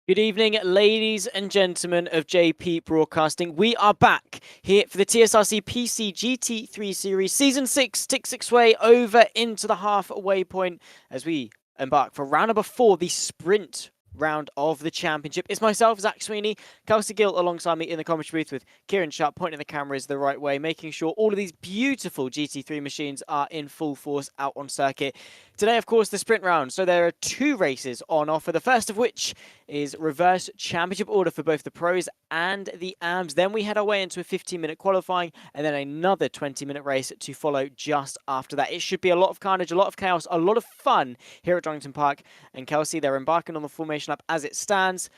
Good evening, ladies and gentlemen of JP Broadcasting. We are back here for the TSRC PC GT3 Series. Season 6 ticks its way over into the halfway point as we embark for round number 4, the sprint round of the championship. It's myself, Zach Sweeney, Kelsey Gill alongside me in the commentary booth with Kieran Sharp pointing the cameras the right way, making sure all of these beautiful GT3 machines are in full force out on circuit. Today, of course, the sprint round. So there are 2 races on offer. The first of which is reverse championship order for both the pros and the AMs. Then we head our way into a 15-minute qualifying and then another 20-minute race to follow just after that. It should be a lot of carnage, a lot of chaos, a lot of fun here at Donington Park. And Kelsey, they're embarking on the formation lap as it stands.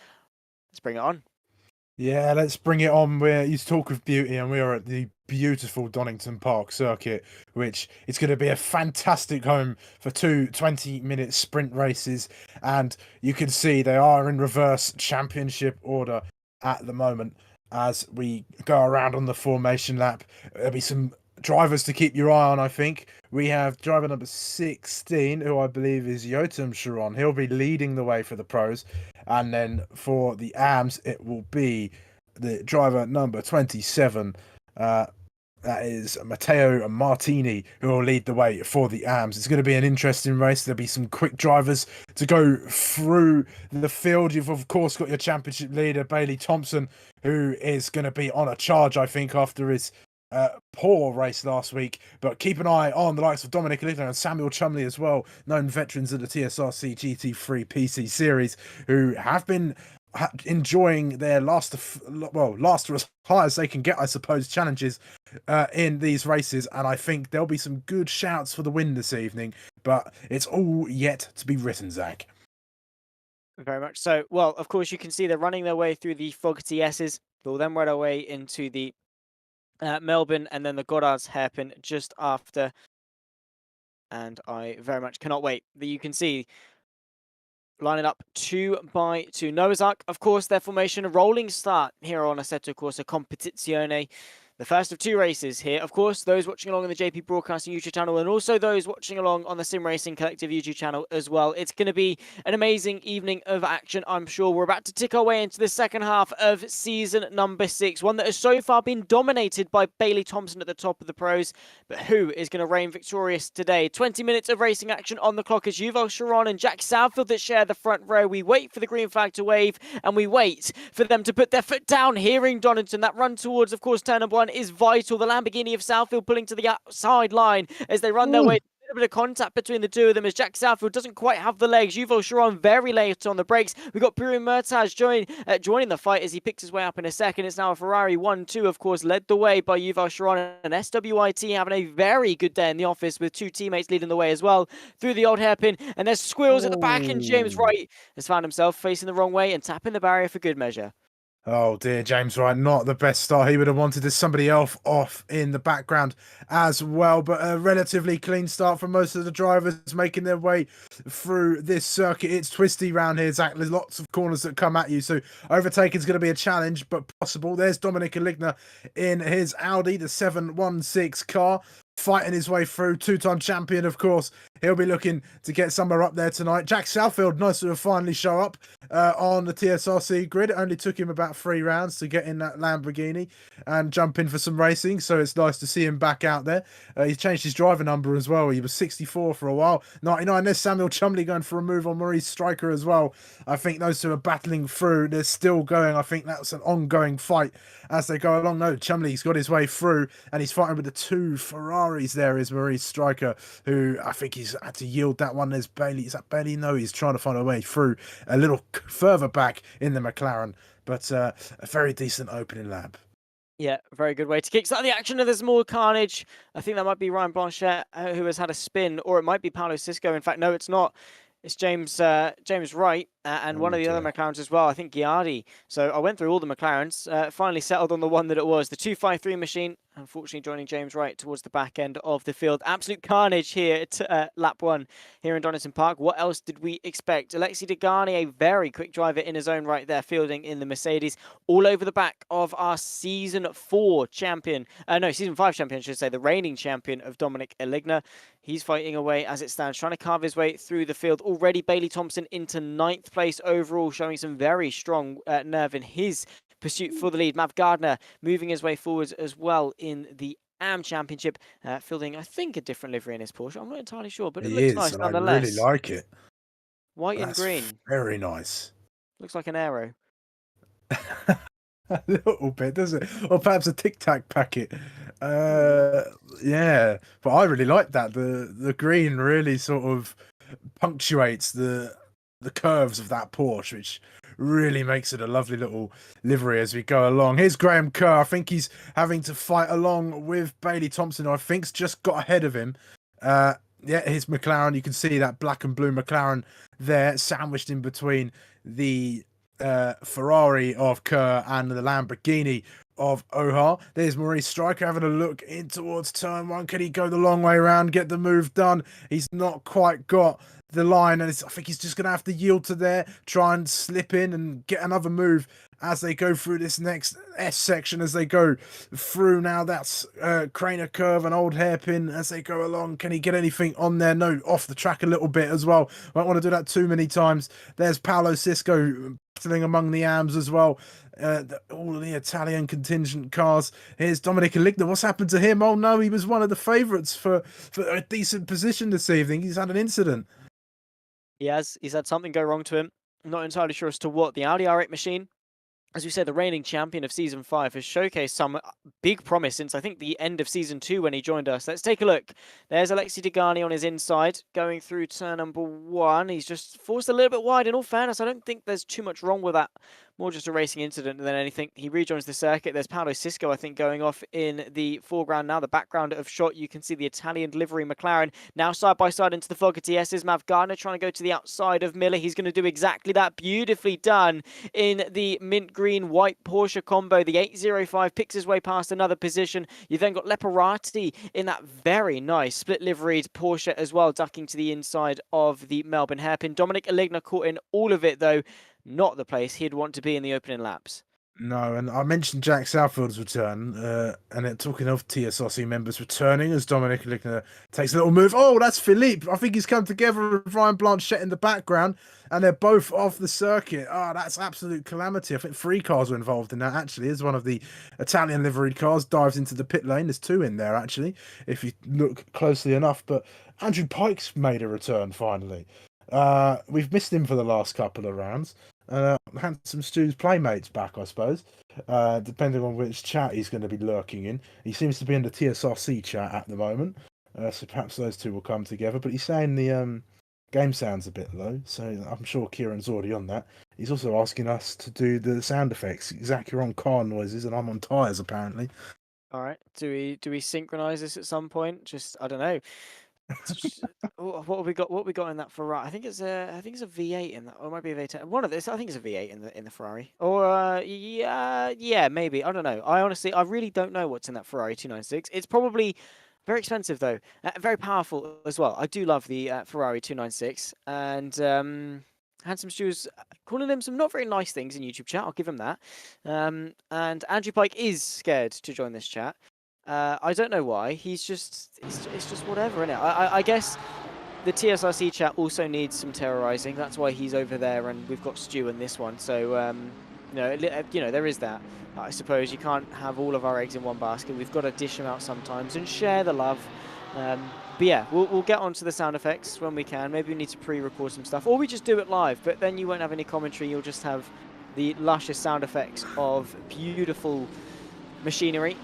Let's bring it on. Yeah, let's bring it on. You talk of beauty, and we are at the beautiful Donington Park circuit, which is going to be a fantastic home for 2 20-minute sprint races. And you can see they are in reverse championship order at the moment as we go around on the formation lap. There'll be some drivers to keep your eye on, I think. We have driver number 16, who I believe is Yotam Sharon. He'll be leading the way for the pros. And then for the AMs, it will be the driver number 27. That is Matteo Martini, who will lead the way for the AMs. It's going to be an interesting race. There'll be some quick drivers to go through the field. You've, of course, got your championship leader, Bailey Thompson, who is going to be on a charge, I think, after his poor race last week. But keep an eye on the likes of Dominic Alito and Samuel Chumley as well, known veterans of the TSRC GT3 PC series, who have been enjoying their last or as high as they can get, I suppose, challenges in these races. And I think there'll be some good shouts for the win this evening, but it's all yet to be written, Zach. Very much so. Well, of course, you can see they're running their way through the Fogarty S's. They'll then run away into the Melbourne and then the Goddard's hairpin just after. And I very much cannot wait. You can see lining up 2 by 2. Noah's Ark, of course, their formation, a rolling start here on Assetto Corsa Competizione. The first of 2 races here. Of course, those watching along on the JP Broadcasting YouTube channel and also those watching along on the Sim Racing Collective YouTube channel as well. It's going to be an amazing evening of action, I'm sure. We're about to tick our way into the second half of season number 6, one that has so far been dominated by Bailey Thompson at the top of the pros. But who is going to reign victorious today? 20 minutes of racing action on the clock as Yuval Sharon and Jack Southfield that share the front row. We wait for the green flag to wave and we wait for them to put their foot down here in Donington. That run towards, of course, turn number 1 is vital. The Lamborghini of Southfield pulling to the outside line as they run their way. A bit of contact between the two of them as Jack Southfield doesn't quite have the legs. Yuval Sharon very late on the brakes. We've got Burin Murtaj joining the fight as he picks his way up in a second. It's now a Ferrari 1-2, of course, led the way by Yuval Sharon, and SWIT having a very good day in the office with 2 teammates leading the way as well through the old hairpin. And there's squirrels at the back, and James Wright has found himself facing the wrong way and tapping the barrier for good measure. Oh dear, James Wright, not the best start. He would have wanted somebody else off in the background as well, but a relatively clean start for most of the drivers making their way through this circuit. It's twisty round here, Zach. There's lots of corners that come at you, so overtaking is going to be a challenge, but possible. There's Dominic Aligna in his Audi, the 716 car, fighting his way through, 2-time champion, of course. He'll be looking to get somewhere up there tonight. Jack Southfield, nice to finally show up on the TSRC grid. It only took him about 3 rounds to get in that Lamborghini and jump in for some racing, so it's nice to see him back out there. He's changed his driver number as well. He was 64 for a while. 99, there's Samuel Chumley going for a move on Maurice Stryker as well. I think those two are battling through. They're still going. I think that's an ongoing fight as they go along. No, Chumley's got his way through, and he's fighting with the 2 Ferraris there is Maurice Stryker, who I think he's had to yield that one. There's Bailey. Is that Bailey? No, he's trying to find a way through a little further back in the McLaren, but a very decent opening lap. Yeah, very good way to kickstart the action. And there's more carnage. I think that might be Ryan Blanchette who has had a spin, or it might be Paolo Cisco. In fact, no, it's not. It's James Wright and one of the other McLarens as well. I think Giardi. So I went through all the McLarens, finally settled on the one that it was. The 253 machine, unfortunately joining James Wright towards the back end of the field. Absolute carnage here at lap 1 here in Donington Park. What else did we expect? Alexi Degani, a very quick driver in his own right there, fielding in the Mercedes. All over the back of our Season 4 champion. Season 5 champion, I should say. The reigning champion of Dominic Aligna. He's fighting away as it stands, trying to carve his way through the field. Already Bailey Thompson into 9th place overall, showing some very strong nerve in his pursuit for the lead. Mav Gardner moving his way forwards as well in the AM Championship, fielding, I think, a different livery in his Porsche. I'm not entirely sure, but it looks nice nonetheless. I really like it. White and green. Very nice. Looks like an aero. A little bit, does it? Or perhaps a Tic Tac packet. Yeah, but I really like that. The green really sort of punctuates the curves of that Porsche, which really makes it a lovely little livery as we go along. Here's Graham Kerr. I think he's having to fight along with Bailey Thompson, who I think's just got ahead of him. Yeah, his McLaren. You can see that black and blue McLaren there, sandwiched in between the Ferrari of Kerr and the Lamborghini of Ohar. There's Maurice Stryker having a look in towards turn 1. Can he go the long way around, get the move done? He's not quite got the line, and I think he's just going to have to yield to there, try and slip in and get another move as they go through this next S section, as they go through now. That's Craner Curve, an old hairpin as they go along. Can he get anything on there? No, off the track a little bit as well. Won't want to do that too many times. There's Paolo Cisco battling among the AMs as well. All of the Italian contingent cars. Here's Dominic Aligna. What's happened to him? Oh no, he was one of the favourites for a decent position this evening. He's had an incident. He has. He's had something go wrong to him. I'm not entirely sure as to what. The Audi R8 machine as we said, the reigning champion of Season 5 has showcased some big promise since, I think, the end of Season 2 when he joined us. Let's take a look. There's Alexi Degani on his inside, going through turn number 1. He's just forced a little bit wide. In all fairness, I don't think there's too much wrong with that. More just a racing incident than anything. He rejoins the circuit. There's Paolo Cisco, I think, going off in the foreground now. The background of shot, you can see the Italian livery McLaren now side by side into the Fogger TS's. Mav Gardner trying to go to the outside of Miller. He's going to do exactly that. Beautifully done in the mint green white Porsche combo. The 805 picks his way past another position. You've then got Leparati in that very nice split liveried Porsche as well, ducking to the inside of the Melbourne hairpin. Dominic Aligna caught in all of it though. Not the place he'd want to be in the opening laps. No, and I mentioned Jack Southfield's return, and talking of TSRC members returning as Dominic Aligna takes a little move. Oh, that's Philippe. I think he's come together with Ryan Blanchette in the background, and they're both off the circuit. Oh, that's absolute calamity. I think 3 cars were involved in that, actually, as one of the Italian liveried cars dives into the pit lane. There's 2 in there, actually, if you look closely enough. But Andrew Pike's made a return, finally. We've missed him for the last couple of rounds. Handsome Stu's playmates back, I suppose, depending on which chat he's going to be lurking in. He seems to be in the TSRC chat at the moment, so perhaps those 2 will come together. But he's saying the game sounds a bit low, so I'm sure Kieran's already on that. He's also asking us to do the sound effects. Zach, you're on car noises, and I'm on tyres, apparently. All right, do we synchronize this at some point? Just, I don't know. What have we got? What have we got in that Ferrari? I think it's a V8 in that, or it might be a V10. One of this, I think it's a V8 in the Ferrari. Or yeah, maybe. I don't know. I really don't know what's in that Ferrari 296. It's probably very expensive though, very powerful as well. I do love the Ferrari 296, and Handsome Stu's calling him some not very nice things in YouTube chat. I'll give him that. And Andrew Pike is scared to join this chat. I don't know why. It's just whatever, innit? I guess the TSRC chat also needs some terrorizing. That's why he's over there, and we've got Stu in this one. So there is that. I suppose you can't have all of our eggs in one basket. We've got to dish them out sometimes and share the love. But yeah, we'll get onto the sound effects when we can. Maybe we need to pre-record some stuff, or we just do it live. But then you won't have any commentary. You'll just have the luscious sound effects of beautiful machinery.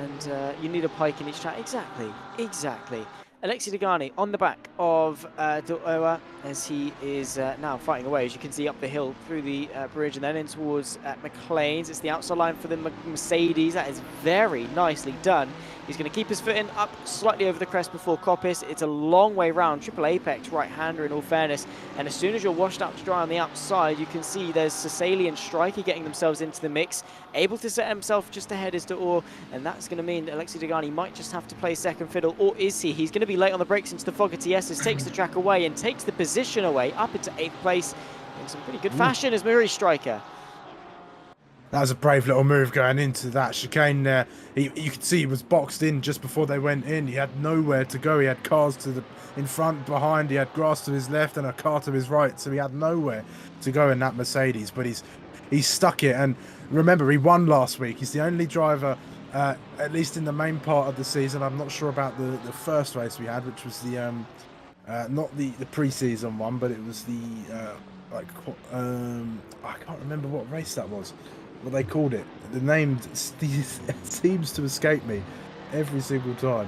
And you need a Pike in each chat. Exactly. Alexi Degani on the back of Doa as he is now fighting away, as you can see, up the hill through the bridge and then in towards McLean's. It's the outside line for the Mercedes. That is very nicely done. He's going to keep his foot in, up slightly over the crest before Coppice. It's a long way round. Triple Apex right-hander in all fairness. And as soon as you're washed out to dry on the outside, you can see there's Cecily and Striker getting themselves into the mix. Able to set himself just ahead as D'Or. And that's going to mean Alexi Degani might just have to play second fiddle. Or is he? He's going to be late on the brakes into the Fogger TS's, takes the track away and takes the position away up into 8th place in some pretty good fashion as Murray Striker. That was a brave little move going into that chicane there. You could see he was boxed in just before they went in. He had nowhere to go. He had cars in front, behind. He had grass to his left and a car to his right. So he had nowhere to go in that Mercedes. But he's stuck it. And remember, he won last week. He's the only driver, at least in the main part of the season. I'm not sure about the first race we had, which was the not the pre-season one, but it was the I can't remember what race that was. What they called it. The name seems to escape me every single time.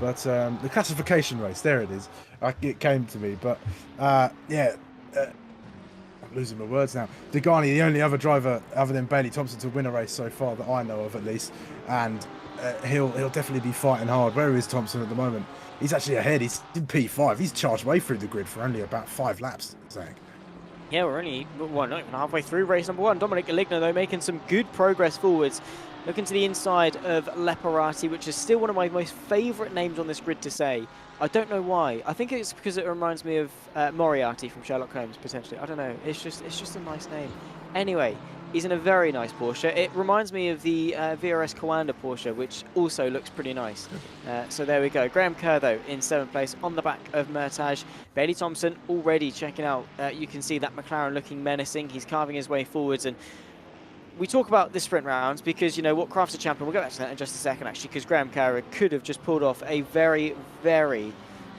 But the classification race, there it is. It came to me. But yeah, I'm losing my words now. Degani, the only other driver other than Bailey Thompson to win a race so far that I know of, at least. And he'll definitely be fighting hard. Where is Thompson at the moment? He's actually ahead. He's in P5. He's charged way through the grid for only about 5 laps, Zach. Yeah, we're only, well, not even halfway through race number 1. Dominic Aligna, though, making some good progress forwards. Looking to the inside of Leparati, which is still one of my most favourite names on this grid to say. I don't know why. I think it's because it reminds me of Moriarty from Sherlock Holmes, potentially. I don't know. It's just a nice name. Anyway, he's in a very nice Porsche. It reminds me of the VRS Coanda Porsche, which also looks pretty nice. So there we go. Graham Kerr, though, in 7th place on the back of Murtaj. Bailey Thompson already checking out. You can see that McLaren looking menacing. He's carving his way forwards. And we talk about the sprint rounds because, you know, what crafts a champion. We'll go back to that in just a second, actually, because Graham Kerr could have just pulled off a very, very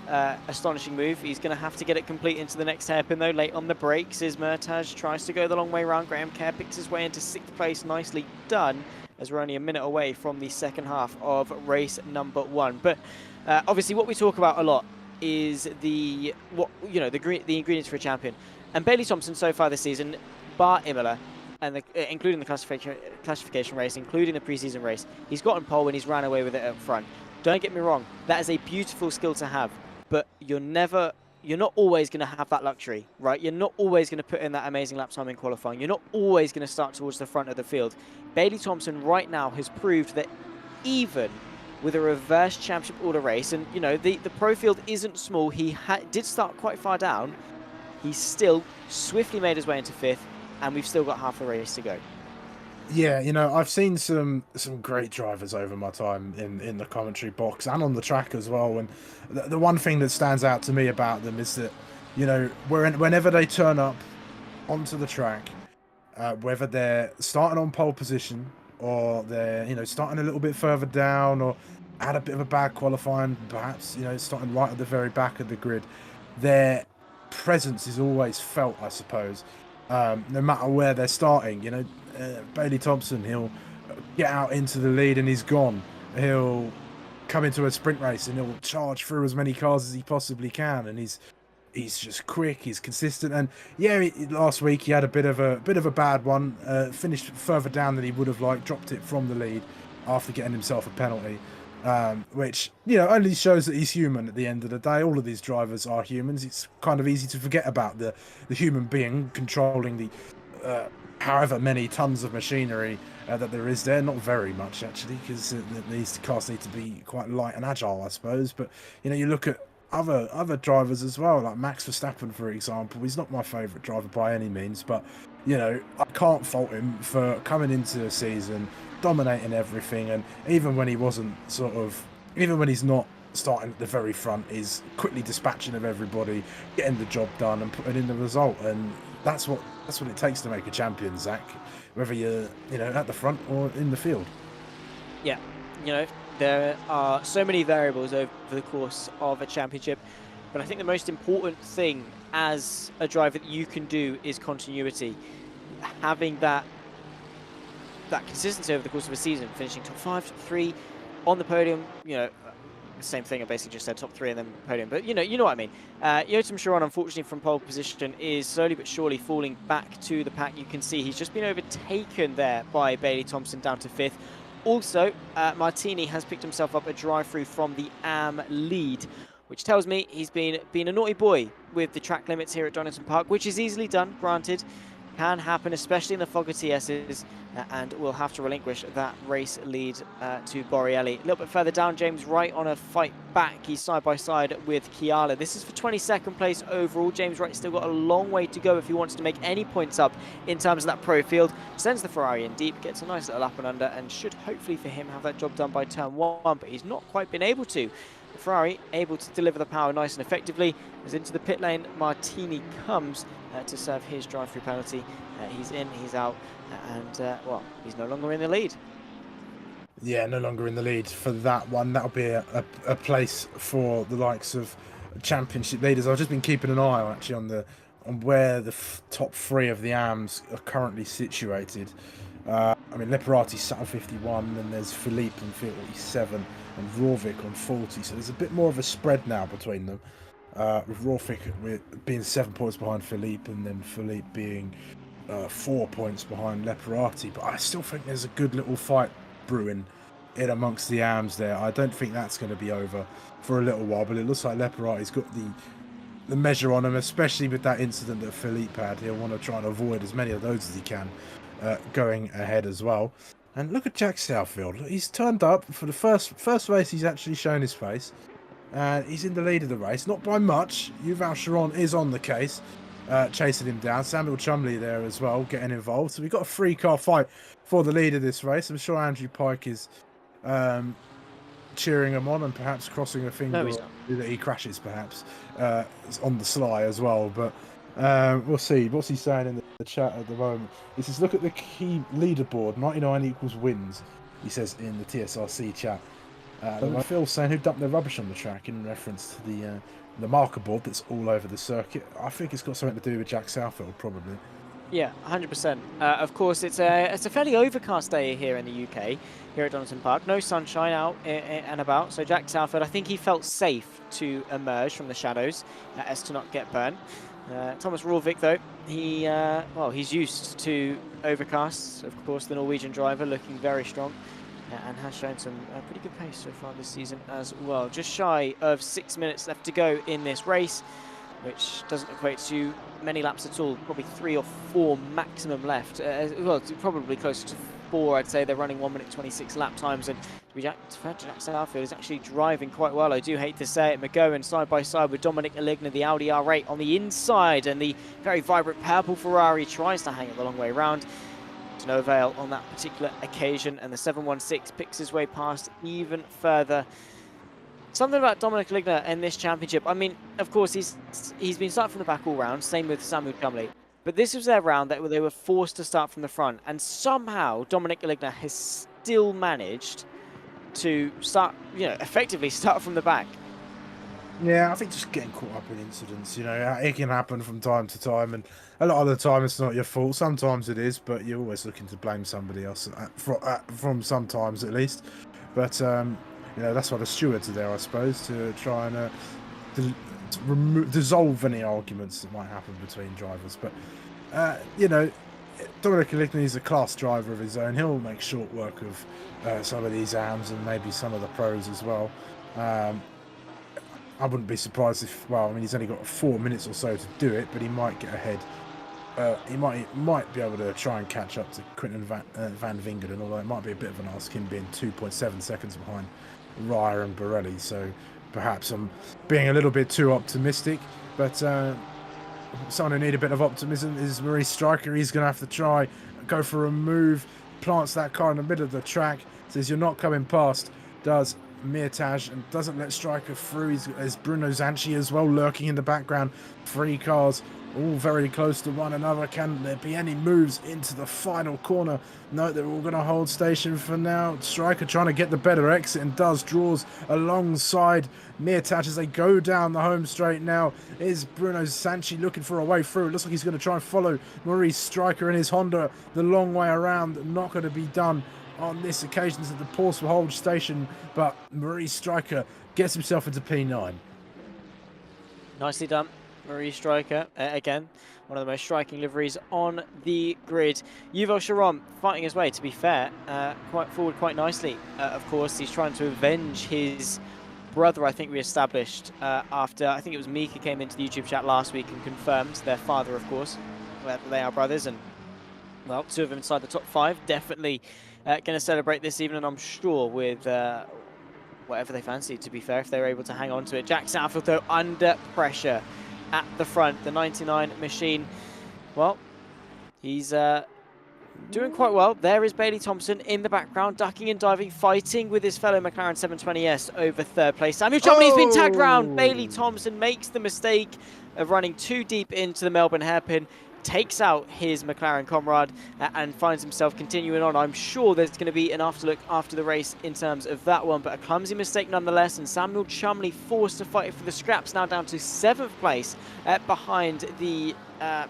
astonishing move. He's going to have to get it complete into the next hairpin, though. Late on the brakes is Murtaj. Tries to go the long way around. Graham Kerr picks his way into 6th place. Nicely done, as we're only a minute away from the second half of race number 1. But obviously, what we talk about a lot is the ingredients for a champion. And Bailey Thompson so far this season, bar Imola, and including the classification race, including the preseason race, he's gotten pole and he's ran away with it up front. Don't get me wrong, that is a beautiful skill to have, but you're not always going to have that luxury, right? You're not always going to put in that amazing lap time in qualifying. You're not always going to start towards the front of the field. Bailey Thompson right now has proved that even with a reverse championship order race, and the pro field isn't small, he did start quite far down, he's still swiftly made his way into 5th, and we've still got half the race to go. Yeah, I've seen some great drivers over my time in the commentary box and on the track as well. And the one thing that stands out to me about them is that, whenever they turn up onto the track, whether they're starting on pole position or they're, starting a little bit further down or had a bit of a bad qualifying, perhaps, starting right at the very back of the grid, their presence is always felt, I suppose. No matter where they're starting, Bailey Thompson, he'll get out into the lead and he's gone. He'll come into a sprint race and he'll charge through as many cars as he possibly can, and he's just quick, he's consistent. And yeah, last week he had a bit of a bad one, finished further down than he would have liked, dropped it from the lead after getting himself a penalty. Which, only shows that he's human at the end of the day. All of these drivers are humans. It's kind of easy to forget about the human being controlling the however many tons of machinery that there is there. Not very much, actually, because these cars need to be quite light and agile, I suppose. But, you look at other drivers as well, like Max Verstappen, for example. He's not my favourite driver by any means, but, I can't fault him for coming into a season, dominating everything, and even when he's not starting at the very front, he's quickly dispatching of everybody, getting the job done and putting in the result. And that's what it takes to make a champion, Zach, whether you're at the front or in the field. Yeah, there are so many variables over the course of a championship, but I think the most important thing as a driver that you can do is continuity. Having that consistency over the course of a season, finishing top 5, top 3 on the podium, same thing I basically just said, top 3 and then podium, but you know what I mean. Yotam Sharon, unfortunately, from pole position, is slowly but surely falling back to the pack. You can see he's just been overtaken there by Bailey Thompson down to 5th. Also, Martini has picked himself up a drive-through from the AM lead, which tells me he's been a naughty boy with the track limits here at Donington Park, which is easily done, granted. Can happen, especially in the Fogger TSs, and we'll have to relinquish that race lead to Borrielli. A little bit further down, James Wright on a fight back. He's side by side with Kiala. This is for 22nd place overall. James Wright still got a long way to go if he wants to make any points up in terms of that pro field. Sends the Ferrari in deep, gets a nice little up and under, and should hopefully for him have that job done by turn 1, but he's not quite been able to. The Ferrari able to deliver the power nice and effectively. As into the pit lane, Martini comes to serve his drive-through penalty. He's in, he's out, and well, he's no longer in the lead. Yeah, no longer in the lead for that one. That'll be a place for the likes of championship leaders. I've just been keeping an eye actually on where the top 3 of the AMs are currently situated. I mean, Leparati's sat on 51, and there's Philippe on 47, and Rovik on 40. So there's a bit more of a spread now between them. With Rovik being 7 points behind Philippe, and then Philippe being 4 points behind Leparati. But I still think there's a good little fight brewing in amongst the AMs there. I don't think that's going to be over for a little while, but it looks like Leparati's got the measure on him, especially with that incident that Philippe had. He'll want to try and avoid as many of those as he can going ahead as well. And look at Jack Southfield. He's turned up for the first race. He's actually shown his face. And he's in the lead of the race, not by much. Yuval Sharon is on the case, chasing him down. Samuel Chumley there as well, getting involved. So we've got a 3-car fight for the lead of this race. I'm sure Andrew Pike is cheering him on and perhaps crossing a finger that he crashes, perhaps, on the sly as well. But we'll see. What's he saying in the chat at the moment? He says, look at the key leaderboard. 99 equals wins, he says in the TSRC chat. Phil saying who dumped their rubbish on the track in reference to the marker board that's all over the circuit. I think it's got something to do with Jack Southfield, probably. Yeah, 100%. Of course, it's a fairly overcast day here in the UK, here at Donington Park. No sunshine out and about. So Jack Southfield, I think he felt safe to emerge from the shadows as to not get burnt. Thomas Rorvik, though, he's used to overcasts. Of course, the Norwegian driver looking very strong and has shown some pretty good pace so far this season as well. Just shy of 6 minutes left to go in this race, which doesn't equate to many laps at all, probably 3 or 4 maximum left. Well, it's probably closer to 4, I'd say. They're running 1 minute 26 lap times, and Jack Southfield is actually driving quite well. I do hate to say it. McGowan side by side with Dominic Aligna, the Audi R8 on the inside, and the very vibrant purple Ferrari tries to hang it the long way round. To no avail on that particular occasion, and the 716 picks his way past even further. Something about Dominic Aligna in this championship. I mean, of course, he's been starting from the back all round. Same with Samuel Chumley. But this was their round that they were forced to start from the front, and somehow Dominic Aligna has still managed to start, effectively start from the back. Yeah, I think just getting caught up in incidents, it can happen from time to time, and a lot of the time it's not your fault. Sometimes it is, but you're always looking to blame somebody else, from sometimes at least. But that's why the stewards are there, I suppose, to try and dissolve any arguments that might happen between drivers. But Dominic Aligna is a class driver of his own. He'll make short work of some of these AMs and maybe some of the pros as well. I wouldn't be surprised if, he's only got 4 minutes or so to do it, but he might get ahead. He might be able to try and catch up to Quinten van Vingeren, although it might be a bit of an ask, him being 2.7 seconds behind Ryer and Borelli. So perhaps I'm being a little bit too optimistic, but someone who needs a bit of optimism is Maurice Stryker. He's going to have to try, go for a move, plants that car in the middle of the track, says you're not coming past, does Mirtaj, and doesn't let Stryker through. There's Bruno Zanchi as well lurking in the background. 3 cars all very close to one another. Can there be any moves into the final corner? No, they're all going to hold station for now. Stryker trying to get the better exit and draws alongside Mirtaj as they go down the home straight now. Is Bruno Zanchi looking for a way through? It looks like he's going to try and follow Maurice Stryker in his Honda the long way around. Not going to be done on this occasion, so the Porsche will hold station, but Maurice Stryker gets himself into P9. Nicely done, Maurice Stryker. Again, one of the most striking liveries on the grid. Yuval Sharon fighting his way, to be fair, quite forward quite nicely. Of course, he's trying to avenge his brother, I think we established, after, I think it was Mika came into the YouTube chat last week and confirmed, their father, of course, they are brothers, and, well, 2 of them inside the top 5, definitely going to celebrate this evening, I'm sure, with whatever they fancy, to be fair, if they're able to hang on to it. Jack Southfield, though, under pressure at the front. The 99 machine, well, he's doing quite well. There is Bailey Thompson in the background, ducking and diving, fighting with his fellow McLaren 720S over 3rd place. Samuel Chumley's been tagged round. Bailey Thompson makes the mistake of running too deep into the Melbourne hairpin, takes out his McLaren comrade and finds himself continuing on. I'm sure there's going to be an afterlook after the race in terms of that one, but a clumsy mistake nonetheless, and Samuel Chumley forced to fight for the scraps, now down to 7th place behind the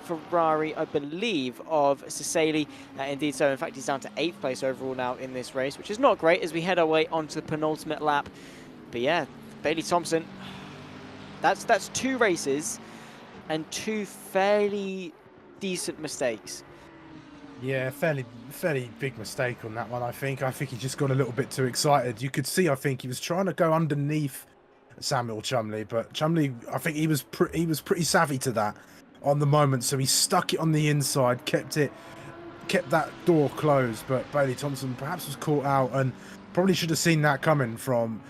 Ferrari, I believe, of Cecily. Indeed so. In fact, he's down to 8th place overall now in this race, which is not great as we head our way onto the penultimate lap. But yeah, Bailey Thompson, that's 2 races and 2 fairly decent mistakes. Yeah, fairly big mistake on that one, I think. I think he just got a little bit too excited. You could see, I think, he was trying to go underneath Samuel Chumley, but Chumley, I think he was pretty savvy to that on the moment, so he stuck it on the inside, kept that door closed, but Bailey Thompson perhaps was caught out and probably should have seen that coming from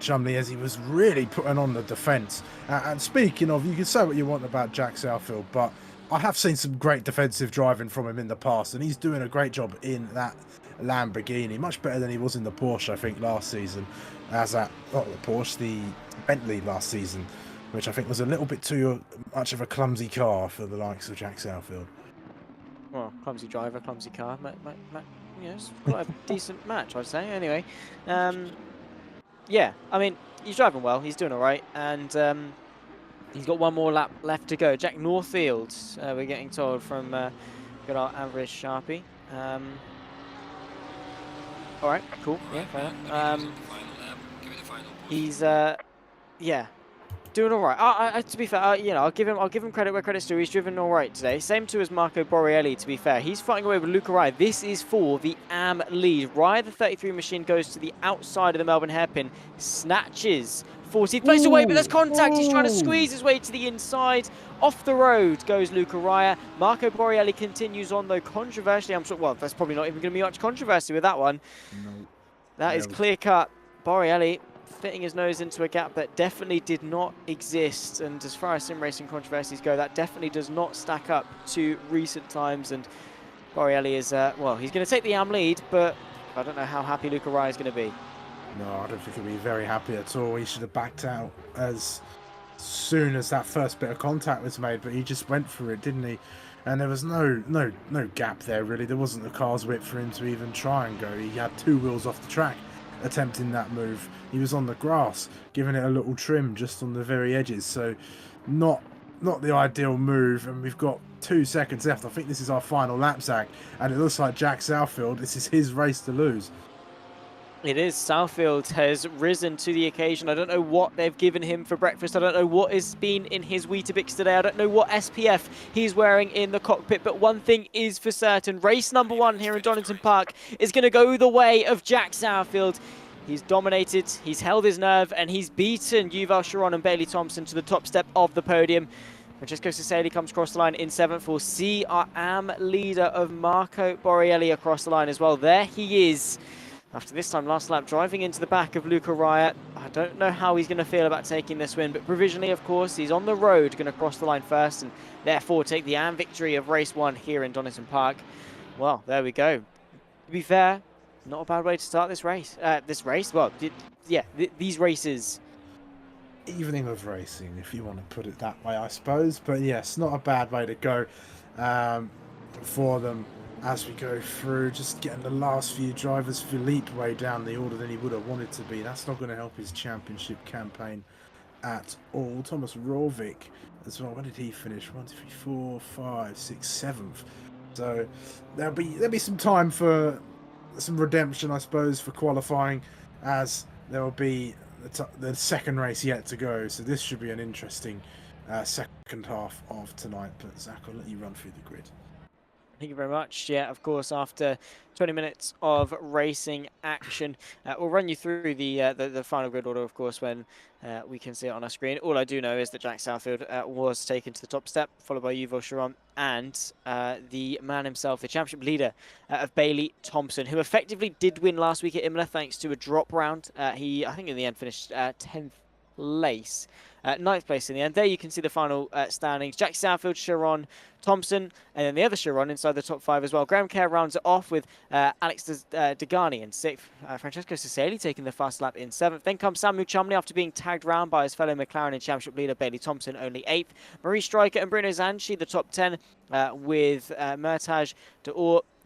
Chumley, as he was really putting on the defence. And speaking of, you can say what you want about Jack Southfield, but I have seen some great defensive driving from him in the past, and he's doing a great job in that Lamborghini, much better than he was in the Porsche, I think, last season. Not the Porsche, the Bentley last season, which I think was a little bit too much of a clumsy car for the likes of Jack Southfield. Well, clumsy driver, clumsy car. It's quite a decent match, I'd say. Anyway, Yeah, I mean, he's driving well. He's doing all right, and he's got one more lap left to go. Jack Northfield, we're getting told from good old average Sharpie. All right, cool. Yeah, fair enough. He's yeah, doing all right. To be fair, you know, I'll give him credit where credit's due. He's driven all right today. Same too as Marco Borrielli. To be fair, he's fighting away with Luca Raya. This is for the AM lead. Raya, the 33 machine, goes to the outside of the Melbourne hairpin, snatches 14th place away, but there's contact. He's trying to squeeze his way to the inside. Off the road goes Luca Raya. Marco Borrielli continues on, though, controversially. I'm sure, well, there's probably not even going to be much controversy with that one. No. That is clear cut. Borrielli fitting his nose into a gap that definitely did not exist. And as far as sim racing controversies go, that definitely does not stack up to recent times. And Borrielli is, well, he's going to take the AM lead, but I don't know how happy Luca Raya is going to be. No, I don't think he'll be very happy at all. He should have backed out as soon as that first bit of contact was made, but he just went for it, didn't he? And there was no gap there, really. There wasn't the car's width for him to even try and go. He had 2 wheels off the track attempting that move. He was on the grass, giving it a little trim just on the very edges. So not the ideal move. And we've got 2 seconds left. I think this is our final lap, Zach. And it looks like Jack Southfield, this is his race to lose. It is. Southfield has risen to the occasion. I don't know what they've given him for breakfast. I don't know what has been in his Weetabix today. I don't know what SPF he's wearing in the cockpit. But one thing is for certain. Race number 1 here in Donington Park is going to go the way of Jack Southfield. He's dominated, he's held his nerve, and he's beaten Yuval Sharon and Bailey Thompson to the top step of the podium. Francesco Cesali comes across the line in 7th. We'll see our AM leader of Marco Borrielli across the line as well. There he is. After this time last lap, driving into the back of Luca Raya. I don't know how he's going to feel about taking this win, but provisionally, of course, he's on the road, going to cross the line first, and therefore take the AM victory of race 1 here in Donington Park. Well, there we go. To be fair, not a bad way to start this race. Well, yeah, these races. Evening of racing, if you want to put it that way, I suppose. But yes, not a bad way to go for them. As we go through, just getting the last few drivers, Philippe way down the order than he would have wanted to be. That's not going to help his championship campaign at all. Thomas Rovik as well. Where did he finish? 1, 2, 3, 4, 5, 6, 7th. So there'll be some time for some redemption, I suppose, for qualifying, as there will be the second race yet to go. So this should be an interesting second half of tonight. But Zach, I'll let you run through the grid. Thank you very much. Yeah, of course, after 20 minutes of racing action, we'll run you through the final grid order, of course, when we can see it on our screen. All I do know is that Jack Southfield was taken to the top step, followed by Yuval Sharon and the man himself, the championship leader of Bailey Thompson, who effectively did win last week at Imola thanks to a drop round. He, I think in the end, finished 10th place. 9th place in the end. There you can see the final standings. Jack Southfield, Sharon, Thompson, and then the other Sharon inside the top 5 as well. Graham Kerr rounds it off with Alex Degani in 6th. Francesco Cesali taking the fast lap in 7th. Then comes Samu Chumley after being tagged round by his fellow McLaren and championship leader Bailey Thompson, only 8th. Marie Stryker and Bruno Zanchi, the top 10, with Mertage de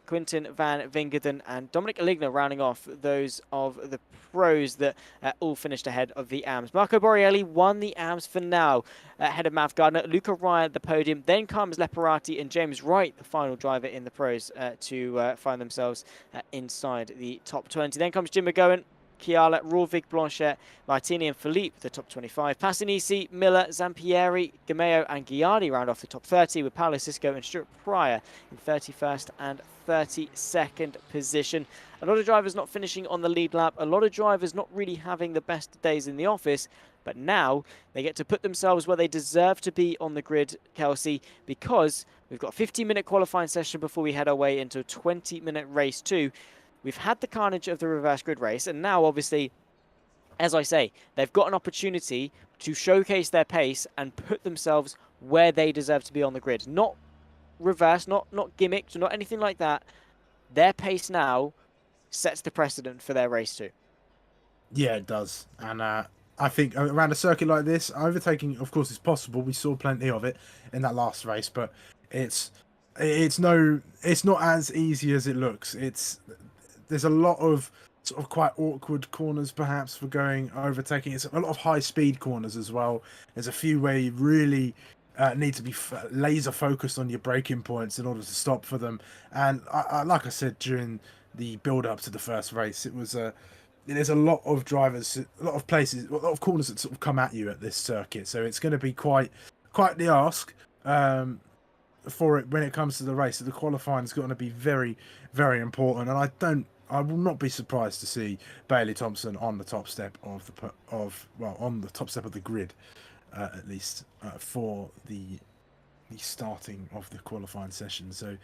Quinten van Wingerden and Dominic Aligna rounding off those of the pros that all finished ahead of the AMs. Marco Borrielli won the AMs for now, ahead of Mav Gardner. Luca Raya at the podium. Then comes Leparati and James Wright, the final driver in the pros, to find themselves inside the top 20. Then comes Jim McGowan, Chiala, Rovig, Blanchet, Martini and Philippe, the top 25. Passanisi, Miller, Zampieri, Gameo and Ghiardi round off the top 30, with Paolo Cisco and Stuart Pryor in 31st and 32nd position. A lot of drivers not finishing on the lead lap, a lot of drivers not really having the best days in the office, but now they get to put themselves where they deserve to be on the grid, Kelsey, because we've got a 15-minute qualifying session before we head our way into a 20-minute race too. We've had the carnage of the reverse grid race, and now, obviously, as I say, they've got an opportunity to showcase their pace and put themselves where they deserve to be on the grid. Not reverse, not gimmicked, not anything like that. Their pace now sets the precedent for their race too. Yeah, it does. And I think around a circuit like this, overtaking, of course, is possible. We saw plenty of it in that last race, but it's not as easy as it looks. There's a lot of sort of quite awkward corners perhaps for going overtaking. It's a lot of high speed corners as well. There's a few where you really need to be laser focused on your braking points in order to stop for them. And like I said during the build up to the first race, it was there's a lot of drivers, a lot of places, a lot of corners that sort of come at you at this circuit. So it's going to be quite the ask for it when it comes to the race. So the qualifying is going to be very, very important. And I will not be surprised to see Bailey Thompson on the top step of on the top step of the grid, at least for the starting of the qualifying session. So,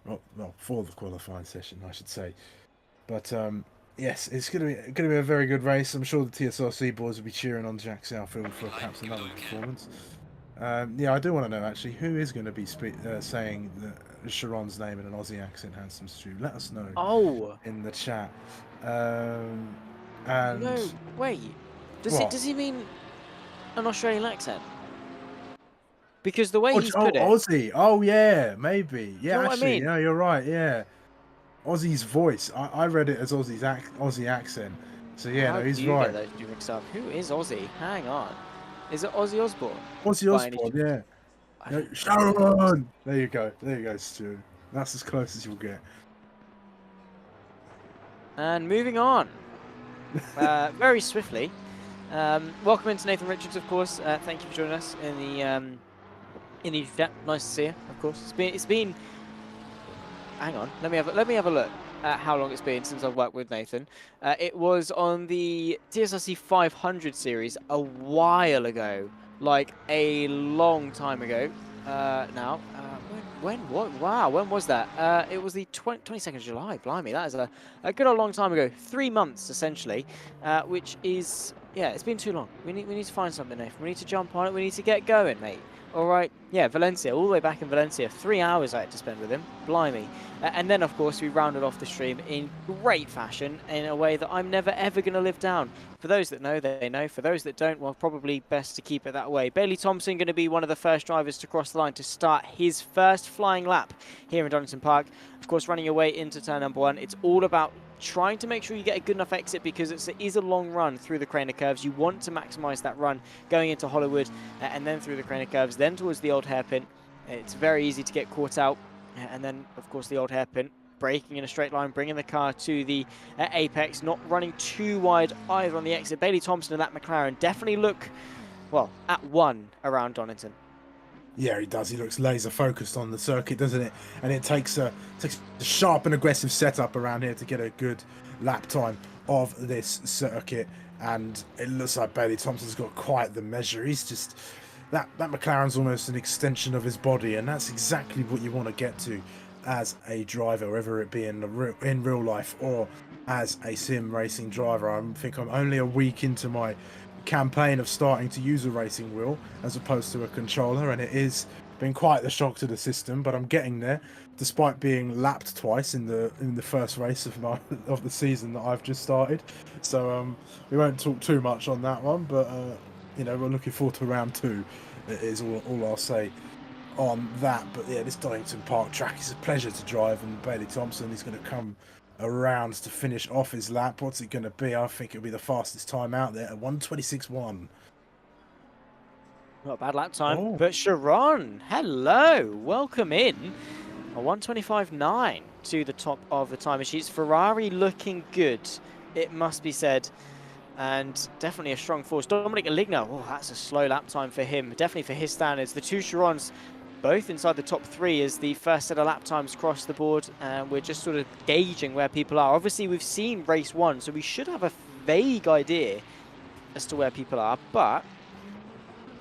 well, for the qualifying session, I should say. But yes, it's going to be a very good race. I'm sure the TSRC boys will be cheering on Jack Southfield for perhaps another performance. Yeah, I do want to know actually who is going to be saying Sharon's name in an Aussie accent. Handsome Stu, let us know in the chat. And no, wait, does he mean an Australian accent? Because the way he's put it, Aussie. Oh yeah, maybe. Yeah, you know actually, what I mean? no, you're right. Yeah, Aussie's voice. I read it as Aussie accent. So yeah, no, he's right. Get those two mixed up? Who is Aussie? Hang on, is it Ozzy Osbourne? Ozzy Osbourne, yeah. No, Sharon! There you go, Stu. That's as close as you'll get. And moving on, very swiftly. Welcome into Nathan Richards, of course. Thank you for joining us in the chat. Nice to see you, of course. It's been. Hang on, let me have a look at how long it's been since I've worked with Nathan. It was on the TSRC 500 series a while ago, like a long time ago. Now, what? Wow, when was that? It was the 22nd of July. Blimey, that is a good old long time ago. 3 months essentially, which is it's been too long. We need to find something, Nathan. We need to jump on it. We need to get going, mate. All right, yeah, Valencia, all the way back in Valencia. 3 hours I had to spend with him. Blimey. And then, of course, we rounded off the stream in great fashion in a way that I'm never, ever going to live down. For those that know, they know. For those that don't, well, probably best to keep it that way. Bailey Thompson going to be one of the first drivers to cross the line to start his first flying lap here in Donington Park. Of course, running your way into turn number 1. It's all about trying to make sure you get a good enough exit because it is a long run through the Craner curves. You want to maximize that run going into Hollywood and then through the Craner curves, then towards the old hairpin. It's very easy to get caught out. And then, of course, the old hairpin, braking in a straight line, bringing the car to the apex, not running too wide either on the exit. Bailey Thompson and that McLaren definitely look, well, at one around Donington. Yeah, he does. He looks laser focused on the circuit, doesn't it? And it takes a sharp and aggressive setup around here to get a good lap time of this circuit. And it looks like Bailey Thompson's got quite the measure. He's just that McLaren's almost an extension of his body, and that's exactly what you want to get to as a driver, whether it be in real life or as a sim racing driver. I think I'm only a week into my campaign of starting to use a racing wheel as opposed to a controller, and it is been quite the shock to the system, but I'm getting there despite being lapped twice in the first race of the season that I've just started. So we won't talk too much on that one, but you know, we're looking forward to round 2 is all I'll say on that. But yeah, this Donington Park track is a pleasure to drive, and Bailey Thompson is going to come around to finish off his lap. What's it going to be? I think it'll be the fastest time out there at 1:26.1. Not a bad lap time, but Sharon, hello, welcome in. A 1:25.9 to the top of the timer sheets. Ferrari looking good, it must be said, and definitely a strong force. Dominic Aligna, oh, that's a slow lap time for him, definitely for his standards. The two Chirons both inside the top 3 as the first set of lap times cross the board, and we're just sort of gauging where people are. Obviously, we've seen race 1, so we should have a vague idea as to where people are, but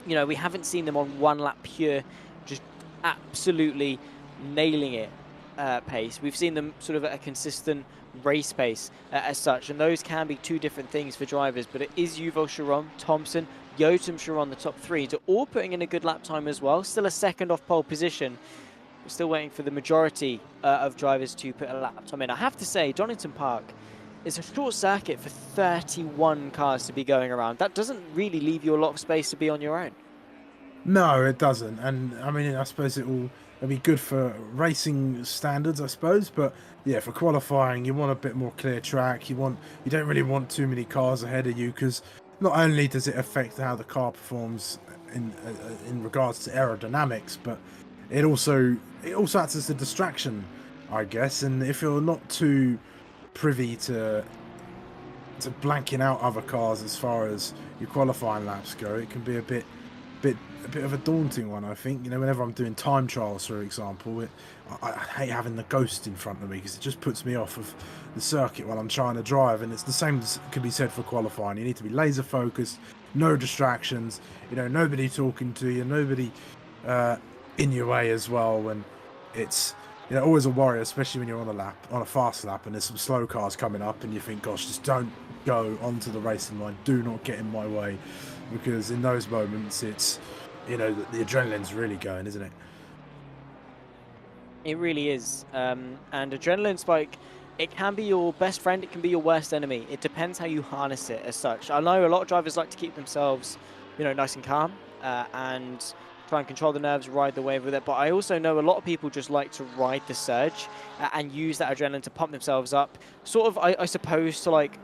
you know, we haven't seen them on one lap pure, just absolutely nailing it pace. We've seen them sort of at a consistent race pace as such, and those can be two different things for drivers, but it is Yuval Sharon, Thompson, Yotam Sharon, the top 3, to all putting in a good lap time as well. Still a second off pole position. We're still waiting for the majority of drivers to put a lap time in. I have to say, Donington Park is a short circuit for 31 cars to be going around. That doesn't really leave you a lot of space to be on your own. No, it doesn't. And I mean, I suppose it'll be good for racing standards, I suppose. But yeah, for qualifying, you want a bit more clear track. You don't really want too many cars ahead of you, because not only does it affect how the car performs in regards to aerodynamics, but it also acts as a distraction, I guess. And if you're not too privy to blanking out other cars as far as your qualifying laps go, it can be a bit of a daunting one, I think. You know, whenever I'm doing time trials, for example, I hate having the ghost in front of me, because it just puts me off of the circuit while I'm trying to drive. And it's the same as can be said for qualifying. You need to be laser focused, no distractions. You know, nobody talking to you, nobody in your way as well. And it's, you know, always a worry, especially when you're on a fast lap, and there's some slow cars coming up, and you think, gosh, just don't go onto the racing line. Do not get in my way, because in those moments, it's, you know, the adrenaline's really going, isn't it? It really is. And adrenaline spike, it can be your best friend, it can be your worst enemy. It depends how you harness it as such. I know a lot of drivers like to keep themselves, you know, nice and calm and try and control the nerves, ride the wave with it. But I also know a lot of people just like to ride the surge and use that adrenaline to pump themselves up. Sort of, I suppose, to like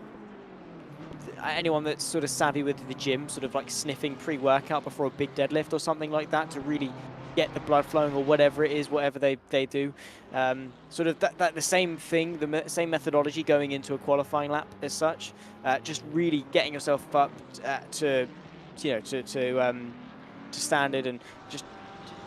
anyone that's sort of savvy with the gym, sort of like sniffing pre-workout before a big deadlift or something like that, to really get the blood flowing, or whatever it is, whatever they do. Sort of the same thing, the same methodology going into a qualifying lap as such. Just really getting yourself up to, you know, to standard, and just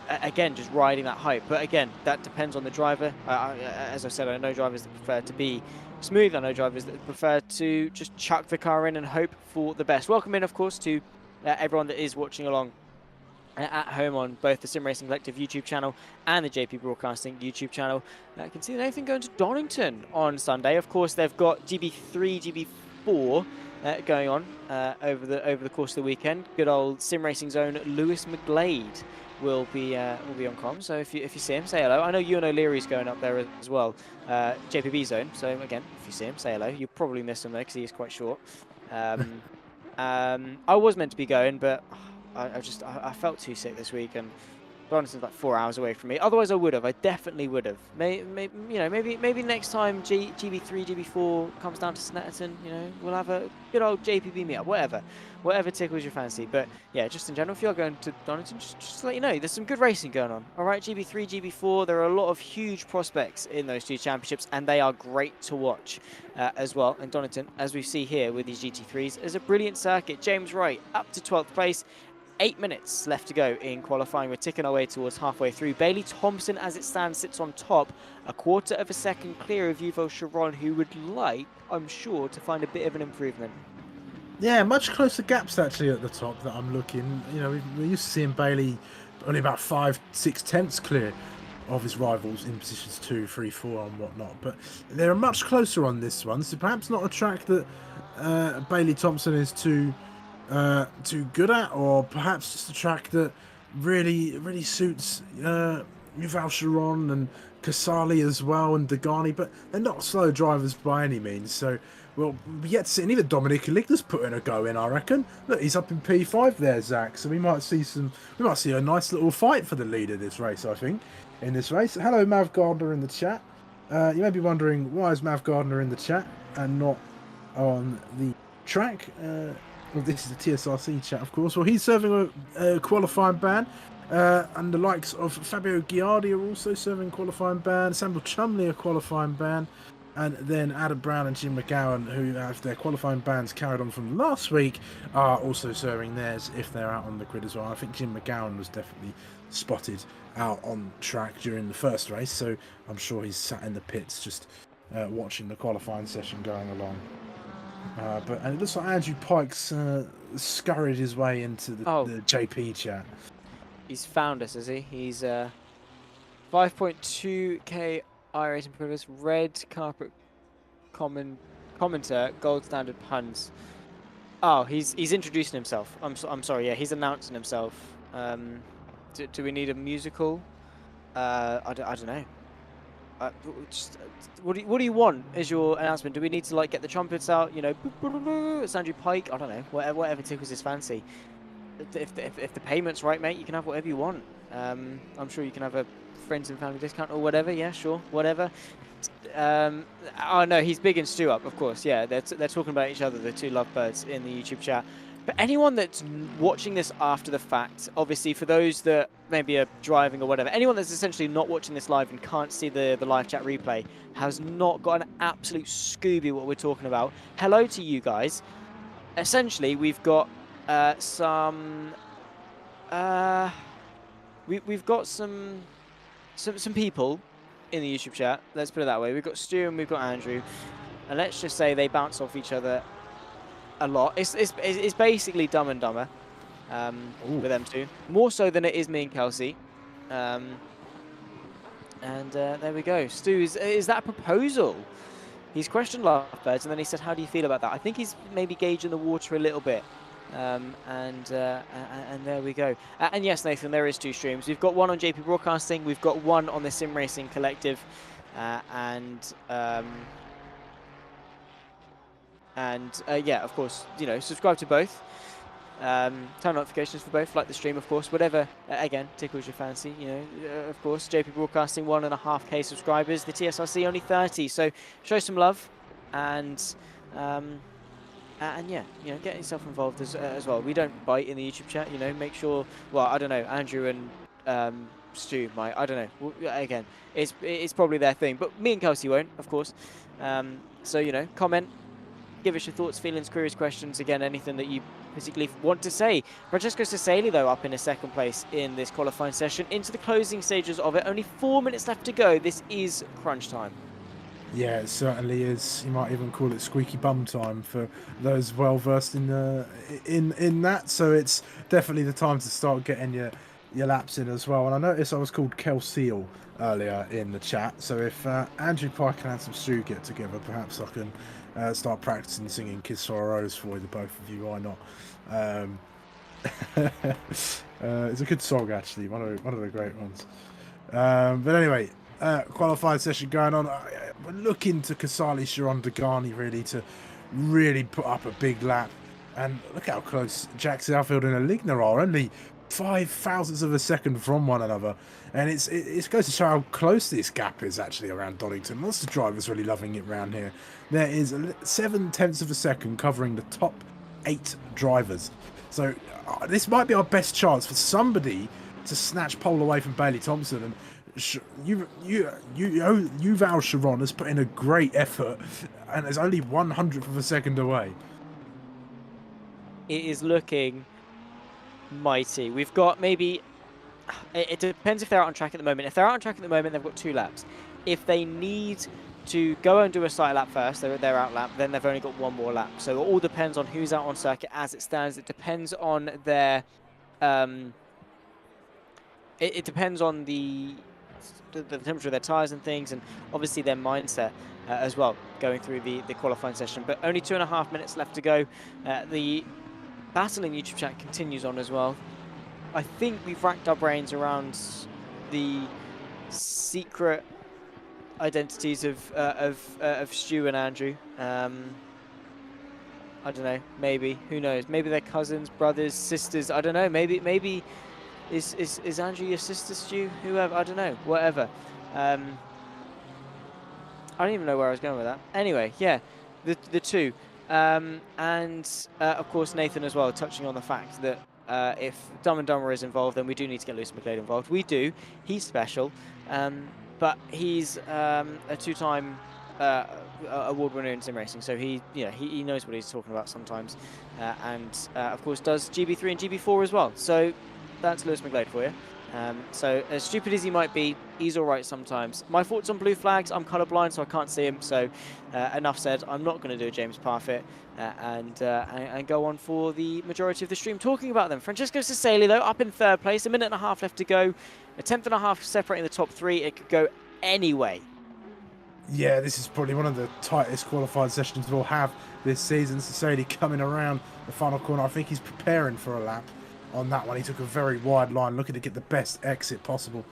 again, just riding that hype. But again, that depends on the driver. As I said, I know drivers that prefer to be smooth. I know drivers that prefer to just chuck the car in and hope for the best. Welcome in, of course, to everyone that is watching along at home on both the Sim Racing Collective YouTube channel and the JP Broadcasting YouTube channel. I can see anything going to Donington on Sunday. Of course, they've got GB3, GB4 going on over the course of the weekend. Good old Sim Racing's own Lewis McGlade will be on comm. So if you see him, say hello. I know Ewan O'Leary's going up there as well, JPB zone. So again, if you see him, say hello. You'll probably miss him though, because he is quite short. I was meant to be going, but I felt too sick this week, and Donington's like 4 hours away from me. Otherwise, I would have. I definitely would have. Maybe next time GB3, GB4 comes down to Snetterton, you know, we'll have a good old JPB meetup. Whatever tickles your fancy. But yeah, just in general, if you're going to Donington, just to let you know, there's some good racing going on. All right, GB3, GB4. There are a lot of huge prospects in those two championships, and they are great to watch as well. And Donington, as we see here with these GT3s, is a brilliant circuit. James Wright up to 12th place. 8 minutes left to go in qualifying. We're ticking our way towards halfway through. Bailey Thompson, as it stands, sits on top, a quarter of a second clear of Yuval Sharon, who would like, I'm sure, to find a bit of an improvement. Yeah, much closer gaps actually at the top that I'm looking. You know, we're used to seeing Bailey only about 5-6 tenths clear of his rivals in positions 2, 3, 4 and whatnot. But they're much closer on this one. So perhaps not a track that Bailey Thompson is too good at, or perhaps just a track that really suits Yuval Sharon and Casali as well, and Degani, but they're not slow drivers by any means. So we'll be yet to see. And even Dominic Aligna's put in a go in, I reckon. Look, he's up in P5 there, Zach. So we might see a nice little fight for the lead of this race, I think, in this race. Hello, Mav Gardner in the chat. You may be wondering, why is Mav Gardner in the chat and not on the track? Well, this is the TSRC chat, of course. Well, he's serving a qualifying ban, and the likes of Fabio Ghiardi are also serving qualifying ban. Samuel Chumley a qualifying ban, and then Adam Brown and Jim McGowan, who have their qualifying bans carried on from last week, are also serving theirs if they're out on the grid as well. I think Jim McGowan was definitely spotted out on track during the first race, so I'm sure he's sat in the pits just watching the qualifying session going along. And it looks like Andrew Pike's scurried his way into the JP chat. He's found us, has he? He's 5.2k iRacing progress, red carpet commenter, gold standard puns. Oh, he's introducing himself. I'm sorry. Yeah, he's announcing himself. Do we need a musical? I don't know. What do you want as your announcement? Do we need to like get the trumpets out? You know, it's Andrew Pike. I don't know. Whatever tickles his fancy. if the payment's right, mate, you can have whatever you want. I'm sure you can have a friends and family discount or whatever. Yeah, sure, whatever. Oh no, he's big in Stu up, of course. Yeah, they're talking about each other, the two lovebirds in the YouTube chat. But anyone that's watching this after the fact, obviously for those that maybe are driving or whatever, anyone that's essentially not watching this live and can't see the live chat replay has not got an absolute Scooby what we're talking about. Hello to you guys. Essentially, we've got some we've got some people in the YouTube chat. Let's put it that way. We've got Stu and we've got Andrew, and let's just say they bounce off each other a lot. It's basically Dumb and Dumber with them two, more so than it is me and Kelsey. And there we go. Stu, is that a proposal? He's questioned lovebirds, and then he said, "How do you feel about that?" I think he's maybe gauging the water a little bit. And there we go. And yes, Nathan, there is 2 streams. We've got one on JP Broadcasting. We've got one on the Sim Racing Collective, yeah, of course, you know, subscribe to both. Turn notifications for both, like the stream, of course. Whatever, again, tickles your fancy. You know, of course, JP Broadcasting 1.5K subscribers. The TSRC only 30. So show some love, and yeah, you know, get yourself involved as well. We don't bite in the YouTube chat, you know. Make sure. Well, I don't know. Andrew and Stu might. I don't know. Again, it's probably their thing, but me and Kelsey won't, of course. So you know, comment, give us your thoughts, feelings, queries, questions. Again, anything that you particularly want to say. Francesco Cesali, though, up in a 2nd place in this qualifying session, into the closing stages of it. Only 4 minutes left to go. This is crunch time. Yeah, it certainly is. You might even call it squeaky bum time for those well versed in that. So it's definitely the time to start getting your laps in as well. And I noticed I was called Kelseel earlier in the chat. So if Andrew Pike and some Stu get together, perhaps I can start practicing singing "Kiss for a Rose" for the both of you. Why not? It's a good song, actually. One of the great ones. But anyway. Qualified session going on. We're looking to Casali, Sharon, Degani really to put up a big lap. And look how close Jack Southfield and Aligna are, only 5 thousandths of a second from one another. And it goes to show how close this gap is actually around Donington. Lots of drivers really loving it around here. There is 7/10 of a second covering the top 8 drivers. So this might be our best chance for somebody to snatch pole away from Bailey Thompson. And Yuval Sharon has put in a great effort and is only 100th of a second away. It is looking mighty. We've got maybe... It depends if they're out on track at the moment. If they're out on track at the moment, they've got 2 laps. If they need to go and do a side lap first, they're out lap, then they've only got 1 more lap. So it all depends on who's out on circuit as it stands. It depends on their... It depends on the temperature of their tyres and things, and obviously their mindset as well, going through the qualifying session. But only 2.5 minutes left to go. The battle in YouTube chat continues on as well. I think we've racked our brains around the secret identities of Stu and Andrew. I don't know, maybe, who knows? Maybe they're cousins, brothers, sisters, I don't know, maybe Is Andrew your sister, Stu? Whoever, I don't know, whatever. I don't even know where I was going with that. Anyway, yeah, the 2. Of course, Nathan as well, touching on the fact that if Dumb and Dumber is involved, then we do need to get Lewis McLeod involved. We do. He's special. But he's a 2-time award winner in sim racing, so he knows what he's talking about sometimes. Of course, does GB3 and GB4 as well. So that's Lewis McLeod for you. So as stupid as he might be, he's all right sometimes. My thoughts on blue flags: I'm colourblind, so I can't see him. So enough said. I'm not going to do a James Parfit and go on for the majority of the stream talking about them. Francesco Cesali, though, up in 3rd place. 1.5 minutes left to go. 1/10.5 separating the top 3. It could go anyway. Yeah, this is probably one of the tightest qualified sessions we'll have this season. Cesali coming around the final corner. I think he's preparing for a lap on that one. He took a very wide line, looking to get the best exit possible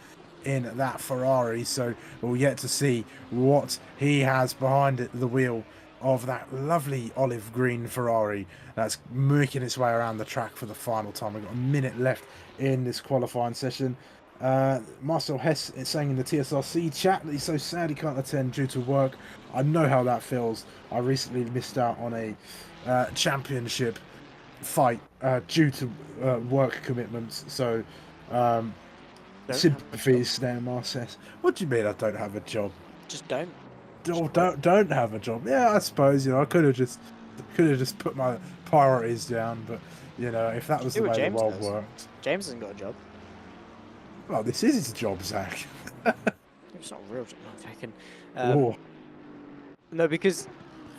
in that Ferrari. So we'll yet to see what he has behind the wheel of that lovely olive green Ferrari that's making its way around the track for the final time. We've got a minute left in this qualifying session. Marcel Hess is saying in the TSRC chat that he's so sad he can't attend due to work. I know how that feels. I recently missed out on a championship fight due to work commitments. So sympathies there, Marcel. What do you mean I don't have a job? Just don't. Don't have a job. Yeah, I suppose, you know, I could have just put my priorities down, but you know, if that was the way the world worked. James hasn't got a job. Well, this is his job, Zach. It's not a real job, I'm taking. No, because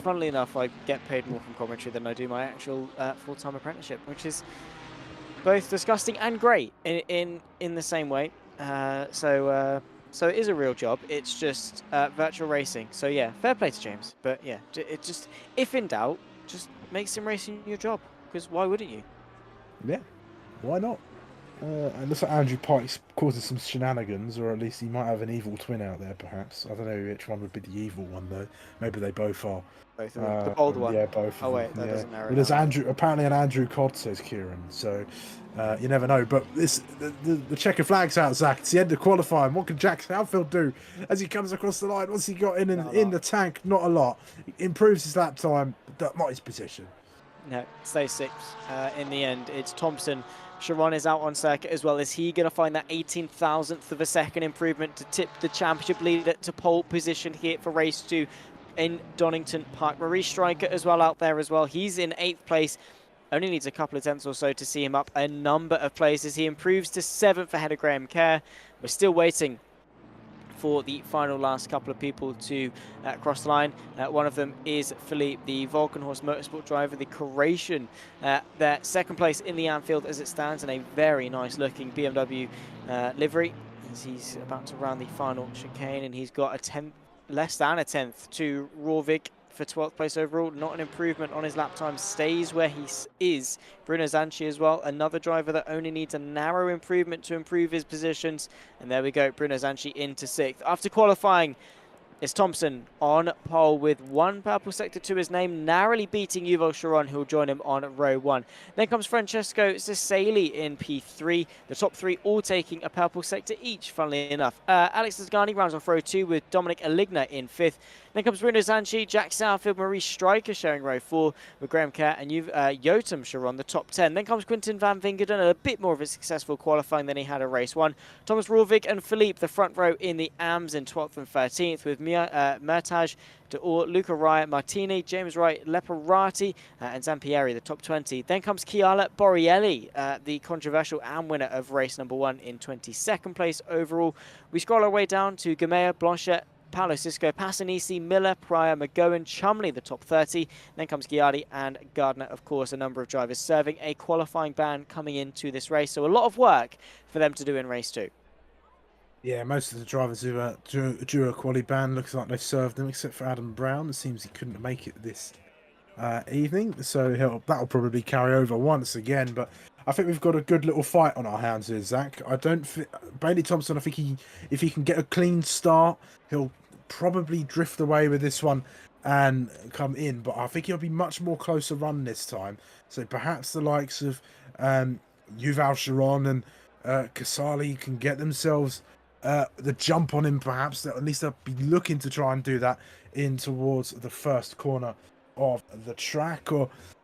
funnily enough, I get paid more from commentary than I do my actual full-time apprenticeship, which is both disgusting and great in the same way. So it is a real job. It's just virtual racing. So yeah, fair play to James. But yeah, it just, if in doubt, just make sim racing your job. Because why wouldn't you? Yeah, why not? And looks like Andrew Pike's causing some shenanigans, or at least he might have an evil twin out there, perhaps. I don't know which one would be the evil one, though. Maybe they both are. Both of them. The bold one. Yeah, both. Oh wait, that doesn't narrow. Well, there's apparently an Andrew Cod, says Kieran. So you never know. But the checker flag's out, Zach. It's the end of qualifying. What can Jack Southfield do as he comes across the line? What's he got in the tank? Not a lot. He improves his lap time, but not his position. No, stays sixth. In the end, it's Thompson. Sharon is out on circuit as well. Is he going to find that 18,000th of a second improvement to tip the championship leader to pole position here for race 2 in Donington Park? Maurice Stryker as well out there as well. He's in 8th place. Only needs a couple of tenths or so to see him up a number of places. He improves to 7th ahead of Graham Kerr. We're still waiting for the final last couple of people to cross the line. One of them is Philippe, the Vulcanhorse Motorsport driver, the Croatian. Their second place in the Anfield as it stands, in a very nice looking BMW livery, as he's about to round the final chicane, and he's got a tenth, less than a tenth to Rovig for 12th place overall. Not an improvement on his lap time, stays where he is. Bruno Zanchi as well, another driver that only needs a narrow improvement to improve his positions. And there we go, Bruno Zanchi into 6th. After qualifying, it's Thompson on pole with 1 purple sector to his name, narrowly beating Yuval Sharon, who will join him on row 1. Then comes Francesco Cesali in P3. The top 3 all taking a purple sector each, funnily enough. Alex Desgani rounds off row 2 with Dominic Aligna in 5th. Then comes Bruno Zanchi, Jack Southfield, Maurice Stryker sharing row 4 with Graham Kerr and Jotam Sharon, the top 10. Then comes Quinten van Vingerden, a bit more of a successful qualifying than he had at race 1. Thomas Rovig and Philippe, the front row in the AMS in 12th and 13th, with Mertage, Deor, Luca Raya, Martini, James Wright, Leparati, and Zampieri, the top 20. Then comes Chiala Borrielli, the controversial AM winner of race number 1 in 22nd place overall. We scroll our way down to Gamea, Blanchet, Paolo Cisco, Passanisi, Miller, Pryor, McGowan, Chumley, the top 30. Then comes Ghiardi and Gardner, of course, a number of drivers serving a qualifying ban coming into this race. So a lot of work for them to do in race 2. Yeah, most of the drivers who drew a quali ban looks like they served them, except for Adam Brown. It seems he couldn't make it this evening, so that'll probably carry over once again. But I think we've got a good little fight on our hands here, Zach. Bailey Thompson, I think if he can get a clean start, he'll probably drift away with this one and come in. But I think he'll be much more closer run this time. So perhaps the likes of Yuval Sharon and Casali can get themselves the jump on him, perhaps. At least they'll be looking to try and do that in towards the first corner of the track,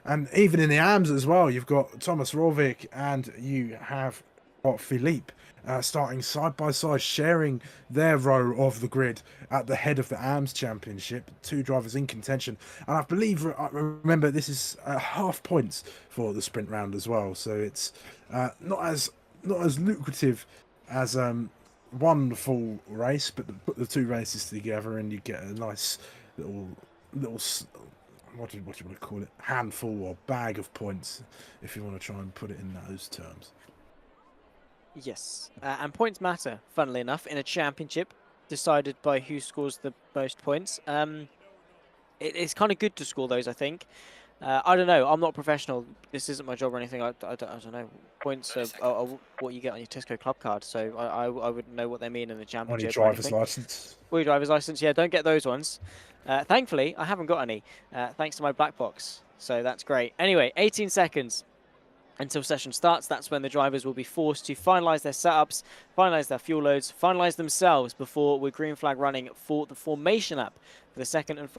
and even in the AMS as well. You've got Thomas Rovig and you have got Philippe starting side by side, sharing their row of the grid at the head of the AMS championship. 2 drivers in contention, and I remember this is half points for the sprint round as well, so it's not as lucrative as one full race, but put the 2 races together and you get a nice little what do you want to call it, handful or bag of points, if you want to try and put it in those terms. Yes, and points matter, funnily enough, in a championship decided by who scores the most points. It's kind of good to score those, I think. I don't know. I'm not a professional. This isn't my job or anything. I don't know. Points are what you get on your Tesco club card. So I wouldn't know what they mean in the championship. On your driver's license. Or your driver's license. Yeah, don't get those ones. Thankfully, I haven't got any, thanks to my black box. So that's great. Anyway, 18 seconds until session starts. That's when the drivers will be forced to finalize their setups, finalize their fuel loads, finalize themselves before we're green flag running for the formation lap for the second and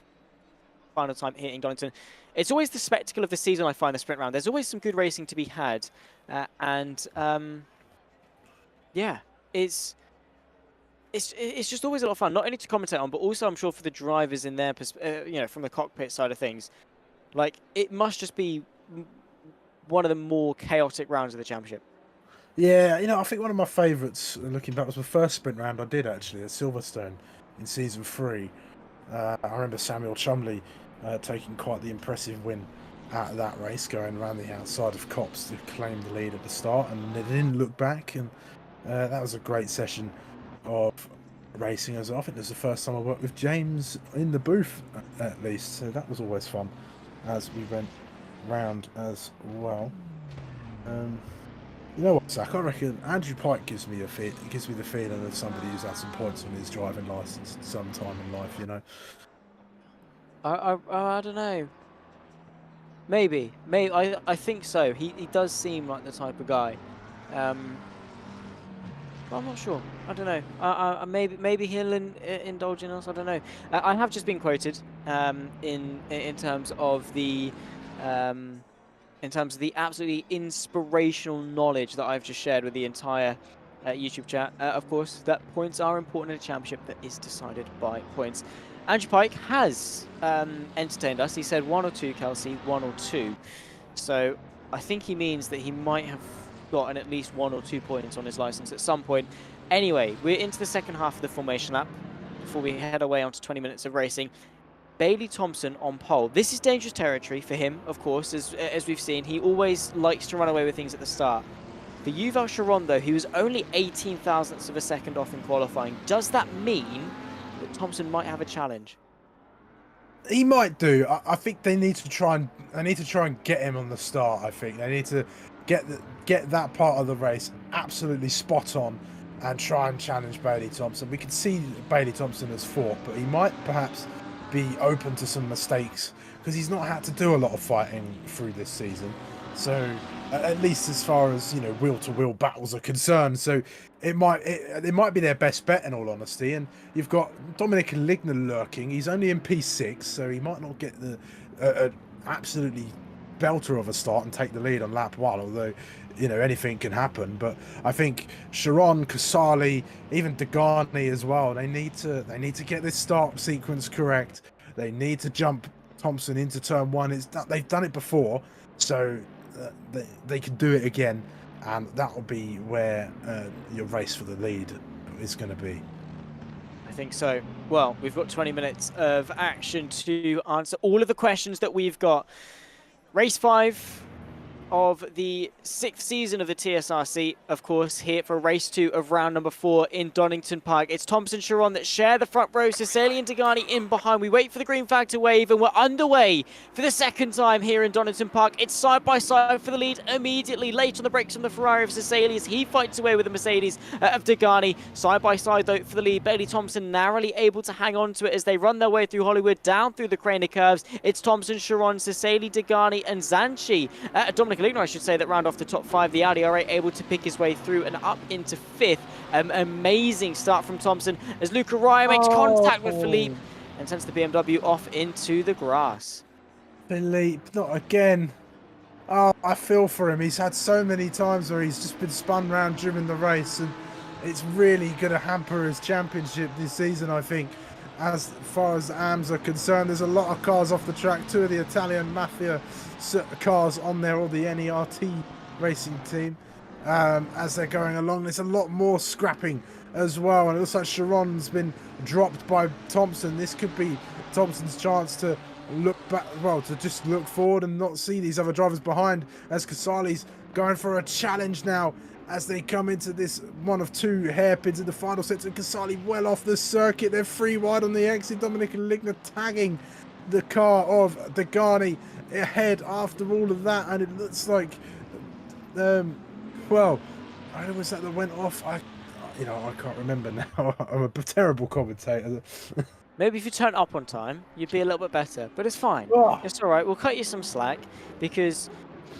final time here in Donington. It's always the spectacle of the season, I find, the sprint round. There's always some good racing to be had. Yeah, it's just always a lot of fun, not only to commentate on, but also I'm sure for the drivers in their, from the cockpit side of things. Like, it must just be one of the more chaotic rounds of the championship. Yeah, I think one of my favourites, looking back, was the first sprint round I did actually at Silverstone in season 3. I remember Samuel Chumley taking quite the impressive win out of that race, going around the outside of Copse to claim the lead at the start, and they didn't look back. And that was a great session of racing as well. I think it was the first time I worked with James in the booth, at least, so that was always fun as we went round as well. You know what, Zach? I reckon Andrew Pike gives me the feeling of somebody who's had some points on his driving licence sometime in life. I don't know. Maybe. I think so. He does seem like the type of guy. But I'm not sure. I don't know. Maybe he'll indulge in us. I don't know. I have just been quoted in terms of the absolutely inspirational knowledge that I've just shared with the entire YouTube chat. Of course, that points are important in a championship that is decided by points. Andrew Pike has entertained us. He said 1 or 2, Kelsey, 1 or 2. So I think he means that he might have gotten at least 1 or 2 points on his license at some point. Anyway, we're into the second half of the formation lap before we head away onto 20 minutes of racing. Bailey Thompson on pole. This is dangerous territory for him, of course, as we've seen. He always likes to run away with things at the start. For Yuval Sharon, though, he was only 18 thousandths of a second off in qualifying. Does that mean that Thompson might have a challenge? He might do. I think they need to try and get him on the start. I think they need to get that part of the race absolutely spot on and try and challenge Bailey Thompson. We can see Bailey Thompson has fought, but he might perhaps be open to some mistakes because he's not had to do a lot of fighting through this season. So at least as far as wheel-to-wheel battles are concerned, so it might be their best bet in all honesty. And you've got Dominic Ligner lurking. He's only in P6, so he might not get the absolutely belter of a start and take the lead on lap 1, although anything can happen. But I think Sharon, Casali, even Degani as well, they need to get this start sequence correct. They need to jump Thompson into turn 1. They've done it before, so they can do it again, and that will be where your race for the lead is going to be. I think so. Well, we've got 20 minutes of action to answer all of the questions that we've got. Race 5 of the 6th season of the TSRC, of course, here for race 2 of round number 4 in Donington Park. It's Thompson Sharon that share the front row, Cecily and Degani in behind. We wait for the green flag to wave, and we're underway for the second time here in Donington Park. It's side by side for the lead immediately. Late on the brakes from the Ferrari of Cecily as he fights away with the Mercedes of Degani. Side by side, though, for the lead. Bailey Thompson narrowly able to hang on to it as they run their way through Hollywood, down through the Craner curves. It's Thompson, Sharon, Cecily, Degani, and Zanchi. Dominic Ligner, I should say, that round off the top 5. The Audi R8 able to pick his way through and up into 5th. Amazing start from Thompson as Luca Raya makes contact with Philippe and sends the BMW off into the grass. Philippe, not again. Oh, I feel for him. He's had so many times where he's just been spun round during the race, and it's really going to hamper his championship this season, I think. As far as AMs are concerned, there's a lot of cars off the track. 2 of the Italian Mafia cars on there, or the NERT racing team. As they're going along, there's a lot more scrapping as well, and it looks like Sharon's been dropped by Thompson. This could be Thompson's chance to look back, to just look forward and not see these other drivers behind, as Casali's going for a challenge now as they come into this one of 2 hairpins in the final sector. Casali well off the circuit. They're 3 wide on the exit. Dominic Ligner tagging the car of Degani ahead after all of that, and it looks like well, I was that went off. I can't remember now. I'm a terrible commentator. Maybe if you turn up on time, you'd be a little bit better. But it's fine. Oh, It's all right. We'll cut you some slack because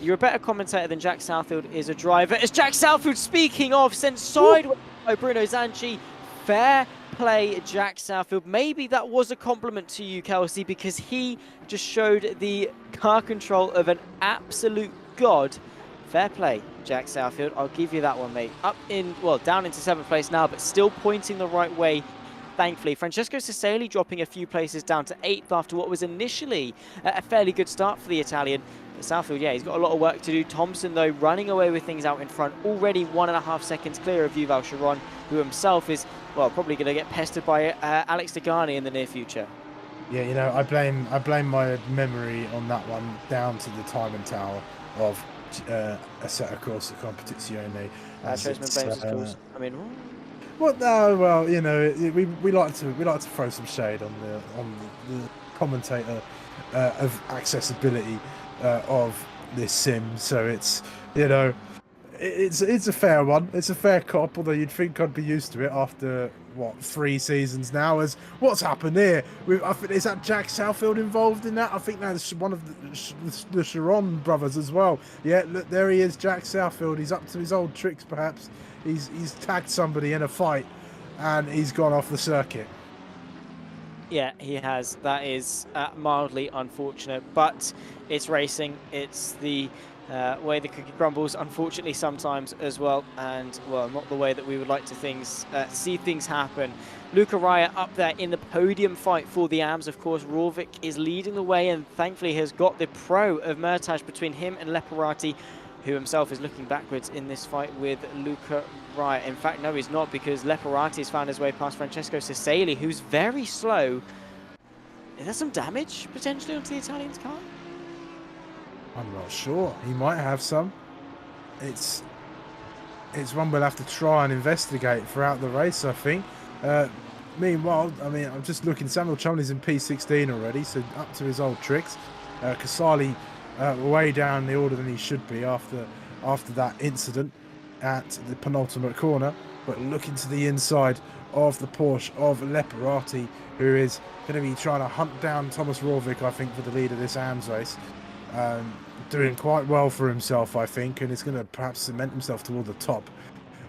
you're a better commentator than Jack Southfield is a driver. As Jack Southfield, speaking of, sent sideways by Bruno Zanchi. Fair play, Jack Southfield. Maybe that was a compliment to you, Kelsey, because he just showed the car control of an absolute god. Fair play, Jack Southfield. I'll give you that one, mate. Up in, well, down into 7th place now, but still pointing the right way. Thankfully, Francesco Cesali dropping a few places down to 8th after what was initially a fairly good start for the Italian. But Southfield, yeah, he's got a lot of work to do. Thompson, though, running away with things out in front, already 1.5 seconds clear of Yuval Sharon, who himself is, well, probably going to get pestered by Alex Degani in the near future. yeah, you know, I blame my memory on that one down to the time and tower of Assetto Corsa Competizione. I mean, well, no, well, you know, we like to throw some shade on the commentator of accessibility of this sim. So it's, you know, it's a fair one. It's a fair cop. Although you'd think I'd be used to it after what 3 seasons now. As what's happened here? I think, is that Jack Southfield involved in that? I think that's one of the Sharon brothers as well. Yeah, look, there he is, Jack Southfield. He's up to his old tricks, perhaps. He's tagged somebody in a fight, and he's gone off the circuit. yeah, he has. That is mildly unfortunate, but it's racing. It's the way the cookie crumbles, unfortunately, sometimes as well, and well, not the way that we would like to see things happen. Luca Raya up there in the podium fight for the AMS. Of course, Rorvik is leading the way, and thankfully has got the pro of Mertage between him and Leparati, who himself is looking backwards in this fight with Luca Raya. In fact, no, he's not, because Leparati has found his way past Francesco Cesali, who's very slow. Is there some damage potentially onto the Italian's car? I'm not sure. He might have some. It's one we'll have to try and investigate throughout the race, I think. Meanwhile, I mean, I'm just looking. Samuel Chumley's in P16 already, so up to his old tricks. Casali way down the order than he should be after that incident at the penultimate corner. But looking to the inside of the Porsche of Leparati, who is going to be trying to hunt down Thomas Rorvik, I think, for the lead of this AMS race. Doing quite well for himself, I think, and is going to perhaps cement himself toward the top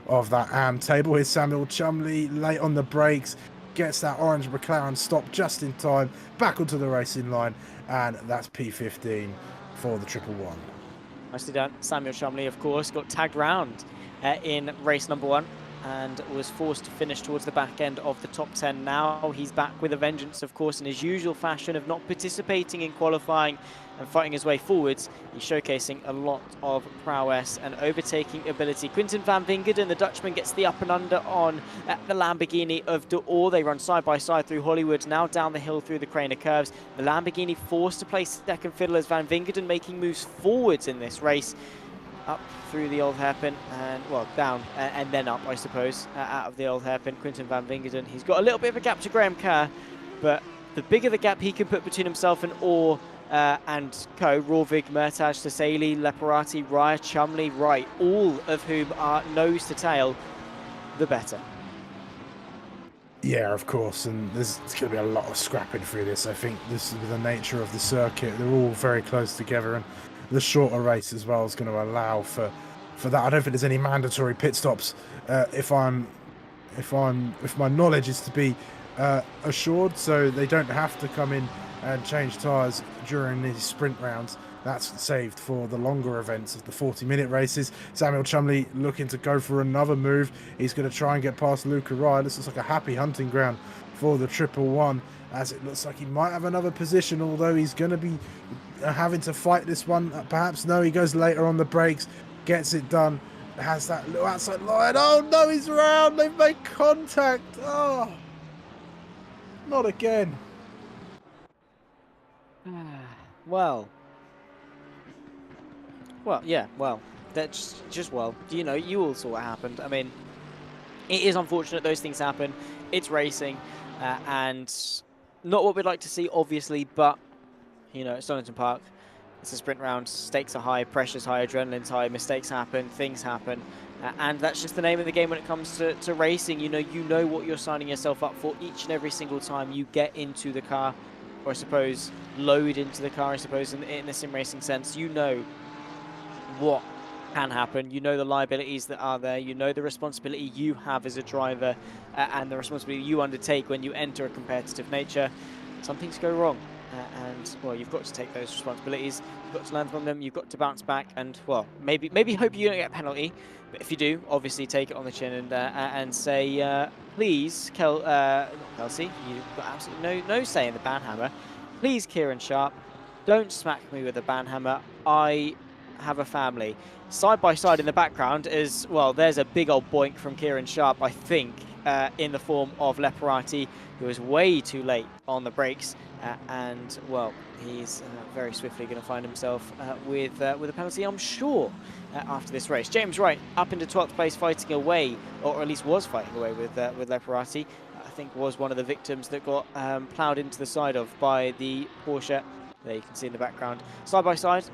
of that AM table. Here's Samuel Chumley, late on the brakes, gets that orange McLaren stop just in time, back onto the racing line, and that's P15 for the 111. Nicely done. Samuel Chumley, of course, got tagged round in race number 1 and was forced to finish towards the back end of the top 10. Now he's back with a vengeance, of course, in his usual fashion of not participating in qualifying and fighting his way forwards. He's showcasing a lot of prowess and overtaking ability. Quinten van Wingerden, the Dutchman, gets the up and under on the Lamborghini of De Oor. They run side by side through Hollywood, now down the hill through the Craner curves. The Lamborghini forced to play second fiddle as Van Wingerden making moves forwards in this race. Up through the old hairpin and, well, down and then up, I suppose, out of the old hairpin. Quinten van Wingerden, he's got a little bit of a gap to Graham Kerr, but the bigger the gap he can put between himself and Orr and co, Rorvik, Mertage, Cesali, Leparati, Raya, Chumley, Wright, all of whom are nose to tail, the better. Yeah, of course, and there's going to be a lot of scrapping through this. I think this is the nature of the circuit. They're all very close together, and the shorter race as well is going to allow for that. I don't think there's any mandatory pit stops if my knowledge is to be assured, so they don't have to come in and change tyres during these sprint rounds. That's saved for the longer events of the 40-minute races. Samuel Chumley looking to go for another move. He's going to try and get past Luca Raya. This looks like a happy hunting ground for the 111, as it looks like he might have another position, although he's going to be having to fight this one. Perhaps no, he goes later on the brakes, gets it done, has that little outside line. Oh no, he's around. They've made contact. Oh, not again. Well, yeah, well, that's just, well, you know, you all saw what happened. I mean, it is unfortunate those things happen. It's racing, and not what we'd like to see, obviously, but, you know, it's Donington Park. It's a sprint round. Stakes are high, pressure's high, adrenaline's high, mistakes happen, things happen. And that's just the name of the game when it comes to racing. You know what you're signing yourself up for each and every single time you get into the car, or I suppose load into the car, I suppose, in the sim racing sense. You know what can happen. You know the liabilities that are there. You know the responsibility you have as a driver and the responsibility you undertake when you enter a competitive nature. Some things go wrong. And well, you've got to take those responsibilities. You've got to learn from them. You've got to bounce back, and well, maybe hope you don't get a penalty. But if you do, obviously take it on the chin and say, please, not Kelsey, you've got absolutely no say in the banhammer. Please, Kieran Sharp, don't smack me with a banhammer. I have a family. Side by side in the background is, well, there's a big old boink from Kieran Sharp, I think, in the form of Leparati, who was way too late on the brakes. And, well, he's very swiftly going to find himself with a penalty, I'm sure, after this race. James Wright up into 12th place, fighting away, or at least was fighting away with Leparati. I think was one of the victims that got ploughed into the side of by the Porsche. There you can see in the background. Side by side,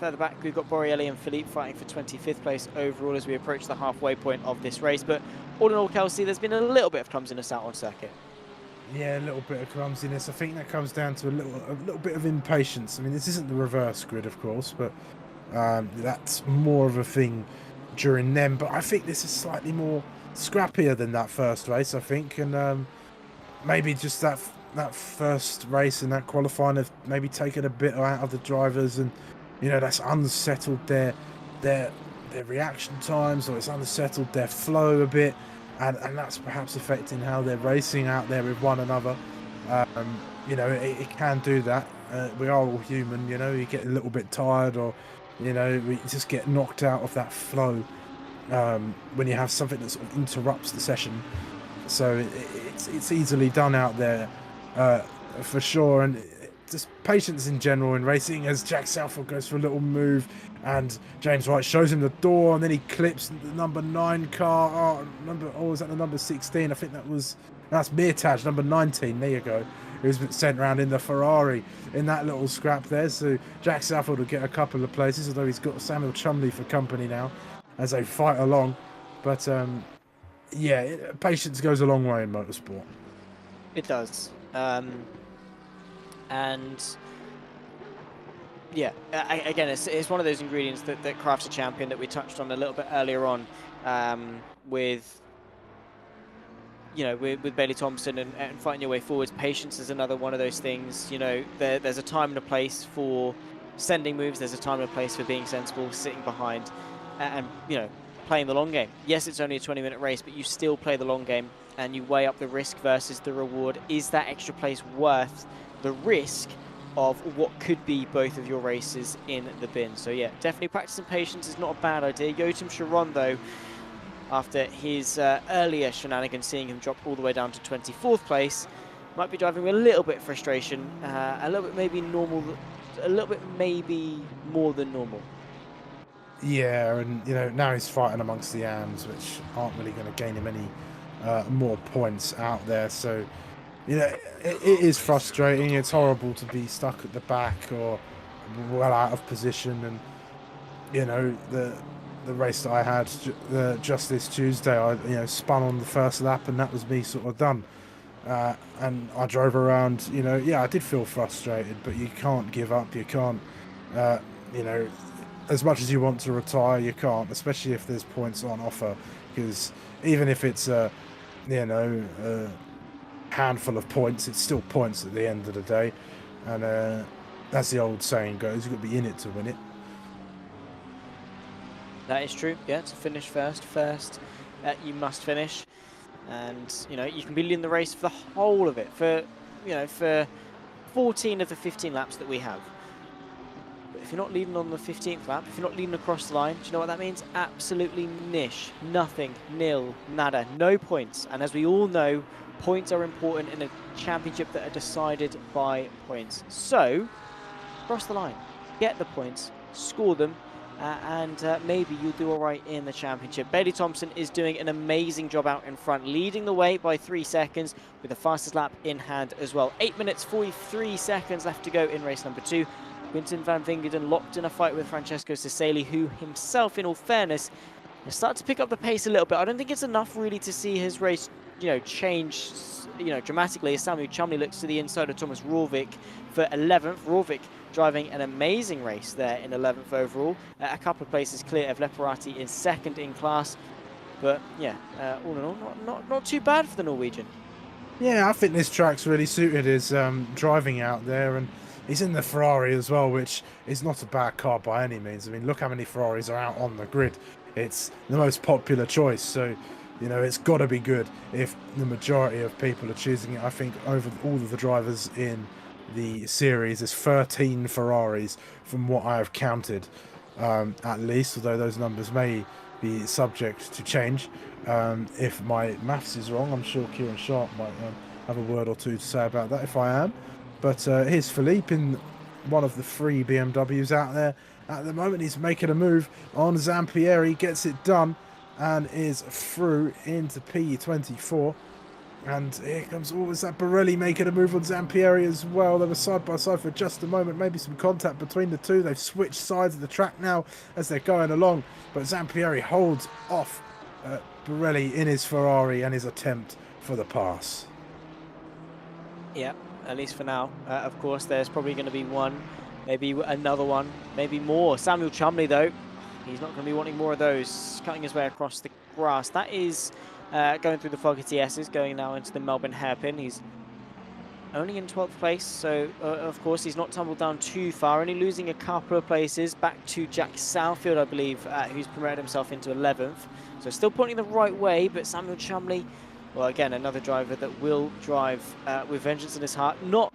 further back, we've got Borrielli and Philippe fighting for 25th place overall as we approach the halfway point of this race. But all in all, Kelsey, there's been a little bit of clumsiness out on circuit. Yeah, a little bit of clumsiness. I think that comes down to a little bit of impatience. I mean, this isn't the reverse grid, of course, but that's more of a thing during them. But I think this is slightly more scrappier than that first race, I think, and maybe just that first race and that qualifying have maybe taken a bit out of the drivers, and that's unsettled their reaction times, or it's unsettled their flow a bit. And that's perhaps affecting how they're racing out there with one another. It can do that. We are all human, you get a little bit tired, or, we just get knocked out of that flow when you have something that sort of interrupts the session. So it's easily done out there for sure. And just patience in general in racing, as Jack Southall goes for a little move and James Wright shows him the door, and then he clips the number 9 car. Was that the number 16? I think that's Mirtaj, number 19. There you go. Who's been sent around in the Ferrari in that little scrap there. So Jack Southall will get a couple of places, although he's got Samuel Chumley for company now as they fight along. But yeah, patience goes a long way in motorsport. It does. And yeah, again, it's one of those ingredients that crafts a champion that we touched on a little bit earlier on with Bailey Thompson and fighting your way forwards. Patience is another one of those things. There's a time and a place for sending moves. There's a time and a place for being sensible, sitting behind, and playing the long game. Yes, it's only a 20-minute race, but you still play the long game and you weigh up the risk versus the reward. Is that extra place worth the risk of what could be both of your races in the bin? So yeah, definitely practicing patience is not a bad idea. Yotam Sharon, though, after his earlier shenanigans, seeing him drop all the way down to 24th place, might be driving with a little bit of frustration, a little bit maybe normal, a little bit maybe more than normal. Yeah, and now he's fighting amongst the AMs, which aren't really going to gain him any more points out there. So it is frustrating. It's horrible to be stuck at the back or well out of position. And the race that I had just this Tuesday, I spun on the first lap, and that was me sort of done. And I drove around. I did feel frustrated, but you can't give up. You can't. As much as you want to retire, you can't, especially if there's points on offer. Because even if it's a handful of points, it's still points at the end of the day. And as the old saying goes, you've got to be in it to win it. That is true. Yeah, to finish first, you must finish. And you can be leading the race for the whole of it, for 14 of the 15 laps that we have. But if you're not leading on the 15th lap, if you're not leading across the line, do you know what that means? Absolutely nish, nothing, nil, nada, no points. And as we all know, points are important in a championship that are decided by points. So, cross the line, get the points, score them, and maybe you'll do all right in the championship. Bailey Thompson is doing an amazing job out in front, leading the way by 3 seconds with the fastest lap in hand as well. 8 minutes, 43 seconds left to go in race number 2. Quinten van Wingerden locked in a fight with Francesco Cesali, who himself, in all fairness, They start to pick up the pace a little bit. I don't think it's enough really to see his race, change, dramatically as Samuel Chumley looks to the inside of Thomas Rorvik for 11th. Rorvik driving an amazing race there in 11th overall. A couple of places clear of Leparati in 2nd in class. But yeah, all in all, not too bad for the Norwegian. Yeah, I think this track's really suited his driving out there, and he's in the Ferrari as well, which is not a bad car by any means. I mean, look how many Ferraris are out on the grid. It's the most popular choice, so it's got to be good if the majority of people are choosing it. I think over all of the drivers in the series, there's 13 Ferraris from what I have counted, at least, although those numbers may be subject to change. If my maths is wrong, I'm sure Kieran Sharp might have a word or two to say about that if I am. But here's Philippe in one of the 3 BMWs out there. At the moment, he's making a move on Zampieri, gets it done, and is through into P24. And here comes, is that Borelli making a move on Zampieri as well? They were side by side for just a moment, maybe some contact between the two. They've switched sides of the track now as they're going along, but Zampieri holds off Borelli in his Ferrari and his attempt for the pass. Yeah, at least for now. Of course, there's probably going to be one, maybe another one, maybe more. Samuel Chumley, though, he's not going to be wanting more of those, cutting his way across the grass. That is going through the Fogarty S's, going now into the Melbourne hairpin. He's only in 12th place, so of course he's not tumbled down too far, only losing a couple of places back to Jack Southfield, I believe, who's promoted himself into 11th. So still pointing the right way, but Samuel Chumley, well, again, another driver that will drive with vengeance in his heart. Not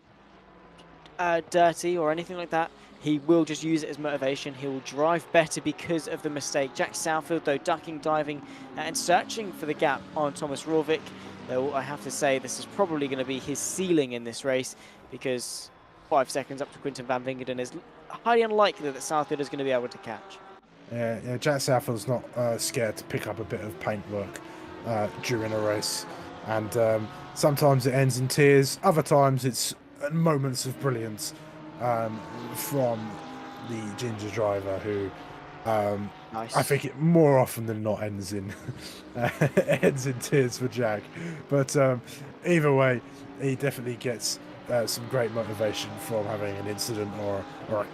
dirty or anything like that. He will just use it as motivation. He will drive better because of the mistake. Jack Southfield, though, ducking, diving, and searching for the gap on Thomas Rorvik. Though I have to say this is probably going to be his ceiling in this race, because 5 seconds up to Quinten van Wingerden is highly unlikely that Southfield is going to be able to catch. Yeah, Jack Southfield's not scared to pick up a bit of paintwork during a race, and sometimes it ends in tears, other times it's moments of brilliance from the ginger driver, who Nice. I think it more often than not ends in ends in tears for Jack. But either way, he definitely gets some great motivation from having an incident or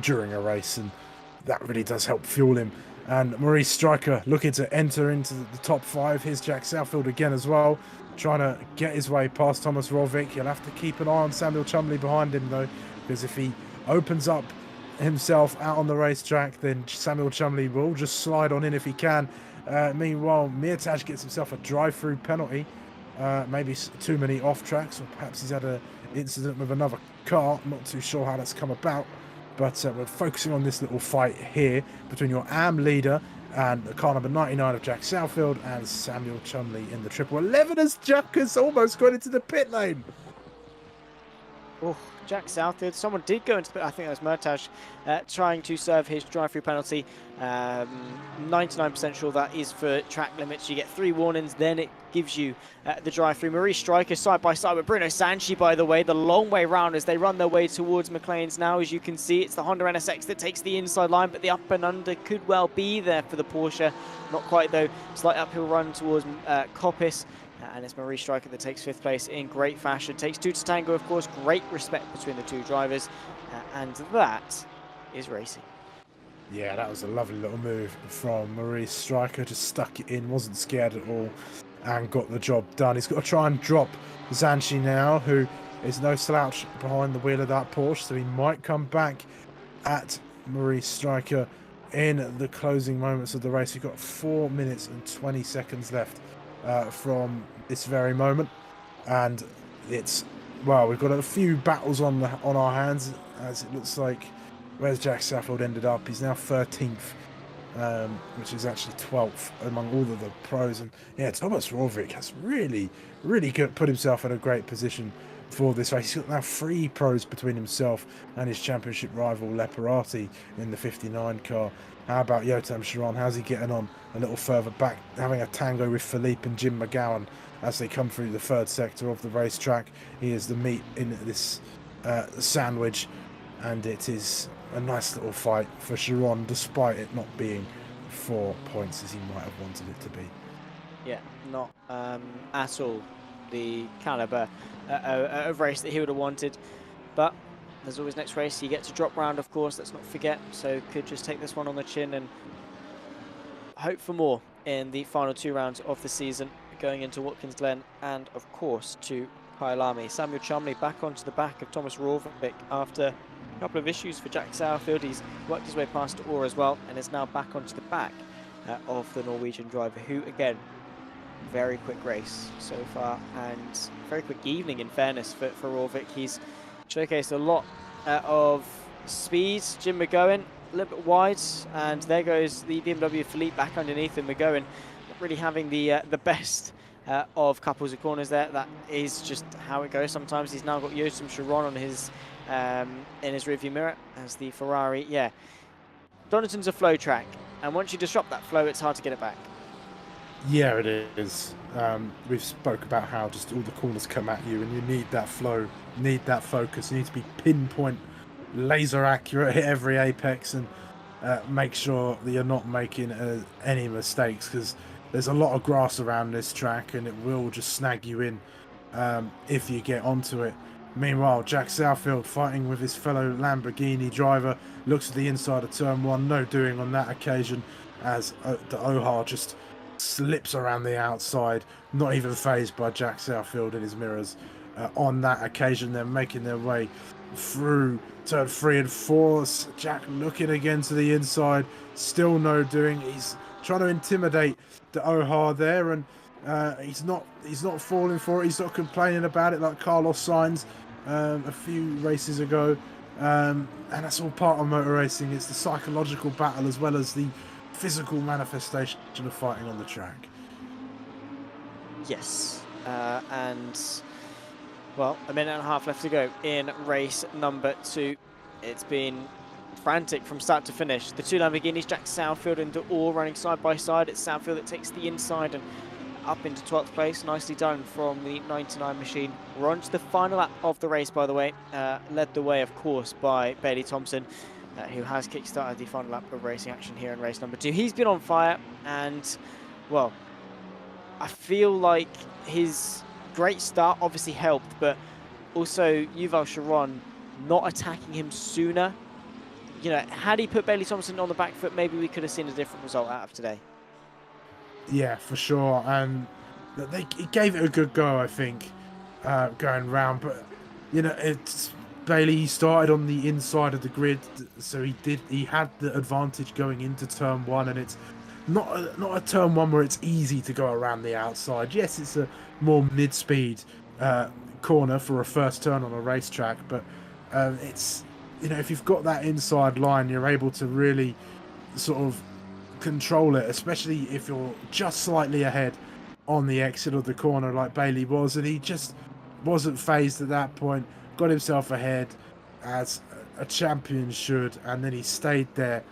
during a race, and that really does help fuel him. And Maurice Stryker looking to enter into the top 5. Here's Jack Southfield again as well, trying to get his way past Thomas Rorvik. He'll have to keep an eye on Samuel Chumley behind him, though, because if he opens up himself out on the racetrack, then Samuel Chumley will just slide on in if he can. Meanwhile, Mirtaj gets himself a drive-through penalty. Maybe too many off-tracks, or perhaps he's had an incident with another car. I'm not too sure how that's come about. But we're focusing on this little fight here between your AM leader and the car number 99 of Jack Southfield and Samuel Chumley in the triple 11 as Jack has almost got into the pit lane. Oh, Jack Southfield. Someone did go into the pit. I think that was Mirtaj trying to serve his drive-through penalty. 99% sure that is for track limits. You get 3 warnings, then it gives you the drive-through. Maurice Stryker side by side with Bruno Sanchi, by the way, the long way round as they run their way towards McLean's now. As you can see, it's the Honda NSX that takes the inside line, but the up and under could well be there for the Porsche. Not quite, though. Slight uphill run towards Coppice. And it's Maurice Stryker that takes 5th place in great fashion. Takes 2 to tango, of course. Great respect between the 2 drivers. And that is racing. Yeah, that was a lovely little move from Maurice Stryker. Just stuck it in, wasn't scared at all, and got the job done. He's got to try and drop Zanchi now, who is no slouch behind the wheel of that Porsche, so he might come back at Maurice Stryker in the closing moments of the race. We've got 4 minutes and 20 seconds left from this very moment, and it's, well, we've got a few battles on our hands, as it looks like. Where's Jack Southfield ended up? He's now 13th, which is actually 12th among all of the pros. And yeah, Thomas Rorvik has really put himself in a great position for this race. He's got now 3 pros between himself and his championship rival Leparati in the 59 car. How about Yotam Sharon? How's he getting on a little further back, having a tango with Philippe and Jim McGowan as they come through the 3rd sector of the racetrack? He is the meat in this sandwich, and it is a nice little fight for Sharon, despite it not being 4 points as he might have wanted it to be. Yeah, not at all the caliber of race that he would have wanted. But there's always next race. You get to drop round, of course, let's not forget. So could just take this one on the chin and hope for more in the final 2 rounds of the season, going into Watkins Glen and, of course, to Kyalami. Samuel Cholmondeley back onto the back of Thomas Rovik after a couple of issues for Jack Southfield. He's worked his way past Orr as well and is now back onto the back of the Norwegian driver, who, again, very quick race so far and very quick evening, in fairness, for Rovik. He's showcased a lot of speed. Jim McGowan a little bit wide, and there goes the BMW Philippe back underneath him. McGowan not really having the best of couples of corners there. That is just how it goes sometimes. He's now got Joachim Chiron on his in his rearview mirror as the Ferrari. Yeah, Donington's a flow track, and once you disrupt that flow, it's hard to get it back. Yeah, it is. We've spoke about how just all the corners come at you, and you need that flow, need that focus. You need to be pinpoint, laser accurate, hit every apex, and make sure that you're not making any mistakes, because there's a lot of grass around this track, and it will just snag you in if you get onto it. Meanwhile, Jack Southfield, fighting with his fellow Lamborghini driver, looks at the inside of turn 1, no doing on that occasion, as the Ohar just slips around the outside, not even phased by Jack Southfield in his mirrors. On that occasion, they're making their way through turn 3 and 4. Jack looking again to the inside, still no doing. He's trying to intimidate the Ohar there, and he's not falling for it. He's not complaining about it like Carlos Sainz a few races ago, and that's all part of motor racing. It's the psychological battle as well as the physical manifestation of fighting on the track. Yes, and well, a minute and a half left to go in race number 2. It's been frantic from start to finish. The 2 Lamborghinis, Jack Southfield and Orr, running side by side. It's Southfield that takes the inside and up into 12th place. Nicely done from the 99 machine. We're on to the final lap of the race, by the way. Led the way, of course, by Bailey Thompson, who has kick-started the final lap of racing action here in race number 2. He's been on fire, and, well, I feel like his great start obviously helped, but also Yuval Sharon not attacking him sooner. You know, had he put Bailey Thompson on the back foot, maybe we could have seen a different result out of today. Yeah, for sure, and he gave it a good go, I think, going round. But you know, it's Bailey started on the inside of the grid, so he had the advantage going into turn 1, and it's not a turn 1 where it's easy to go around the outside. Yes, it's a more mid-speed corner for a first turn on a racetrack, but it's, you know, if you've got that inside line, you're able to really sort of control it, especially if you're just slightly ahead on the exit of the corner like Bailey was, and he just wasn't phased at that point, got himself ahead as a champion should, and then he stayed there,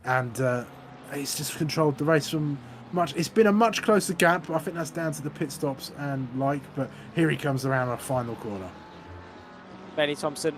and he's just controlled the race from much. It's been a much closer gap. I think that's down to the pit stops and but here he comes around a final corner. Bailey Thompson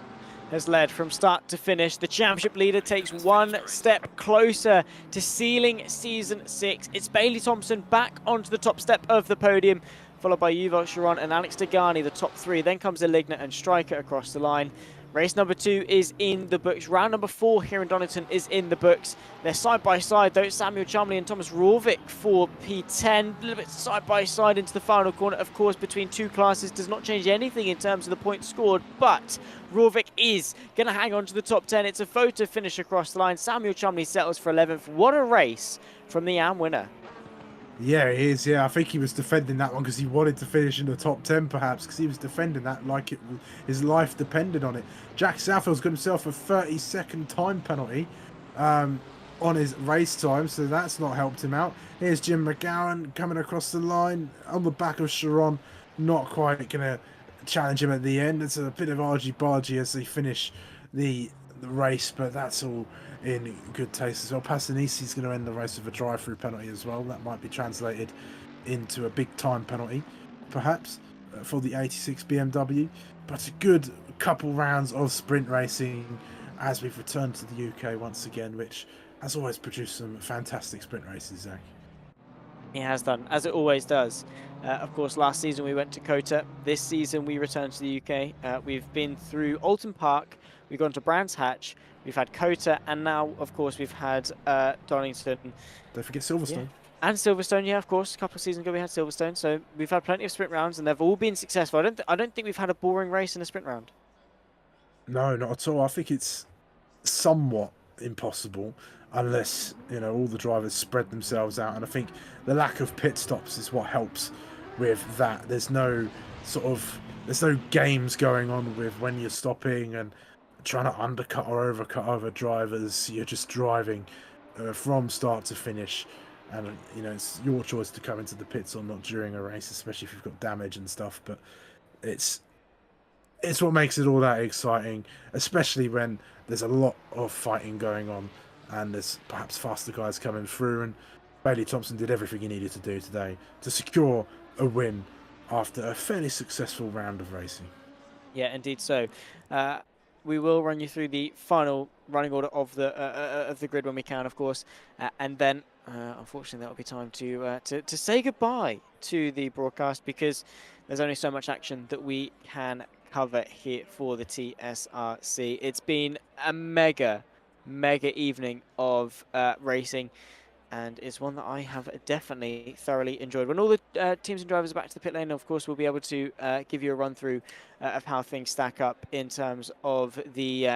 has led from start to finish. The championship leader takes one step closer to sealing season 6. It's Bailey Thompson back onto the top step of the podium, followed by Yuval Sharon and Alex Degani, the top 3. Then comes Eligna and Striker across the line. Race number 2 is in the books. Round number 4 here in Donington is in the books. They're side by side, though. Samuel Cholmondeley and Thomas Rovik for P10. A little bit side by side into the final corner. Of course, between 2 classes does not change anything in terms of the points scored, but Rovik is going to hang on to the top 10. It's a photo finish across the line. Samuel Cholmondeley settles for 11th. What a race from the AM winner. Yeah, he is. Yeah, I think he was defending that one because he wanted to finish in the top 10, perhaps, because he was defending that like his life depended on it. Jack Southfield's got himself a 30-second time penalty on his race time, so that's not helped him out. Here's Jim McGowan coming across the line on the back of Sharon, not quite going to challenge him at the end. It's a bit of argy-bargy as they finish the race, but that's all in good taste as well. Passanisi's going to end the race with a drive-through penalty as well. That might be translated into a big time penalty, perhaps, for the 86 BMW. But a good couple rounds of sprint racing as we've returned to the UK once again, which has always produced some fantastic sprint races, Zach. He has done, as it always does. Of course, last season we went to Kota. This season we returned to the UK. We've been through Alton Park, we've gone to Brands Hatch, we've had Kota, and now, of course, we've had Donington. Don't forget Silverstone. Yeah. And Silverstone, yeah, of course. A couple of seasons ago we had Silverstone, so we've had plenty of sprint rounds, and they've all been successful. I don't think we've had a boring race in a sprint round. No, not at all. I think it's somewhat impossible unless, you know, all the drivers spread themselves out, and I think the lack of pit stops is what helps with that. There's no games going on with when you're stopping and trying to undercut or overcut other drivers. You're just driving from start to finish, and you know, it's your choice to come into the pits or not during a race, especially if you've got damage and stuff. But it's what makes it all that exciting, especially when there's a lot of fighting going on and there's perhaps faster guys coming through. And Bailey Thompson did everything he needed to do today to secure a win after a fairly successful round of racing. Yeah, indeed so. We will run you through the final running order of the grid when we can, of course, and then unfortunately that'll be time to say goodbye to the broadcast, because there's only so much action that we can cover here for the TSRC. It's been a mega evening of racing, and it's one that I have definitely thoroughly enjoyed. When all the teams and drivers are back to the pit lane, of course, we'll be able to give you a run through of how things stack up in terms of the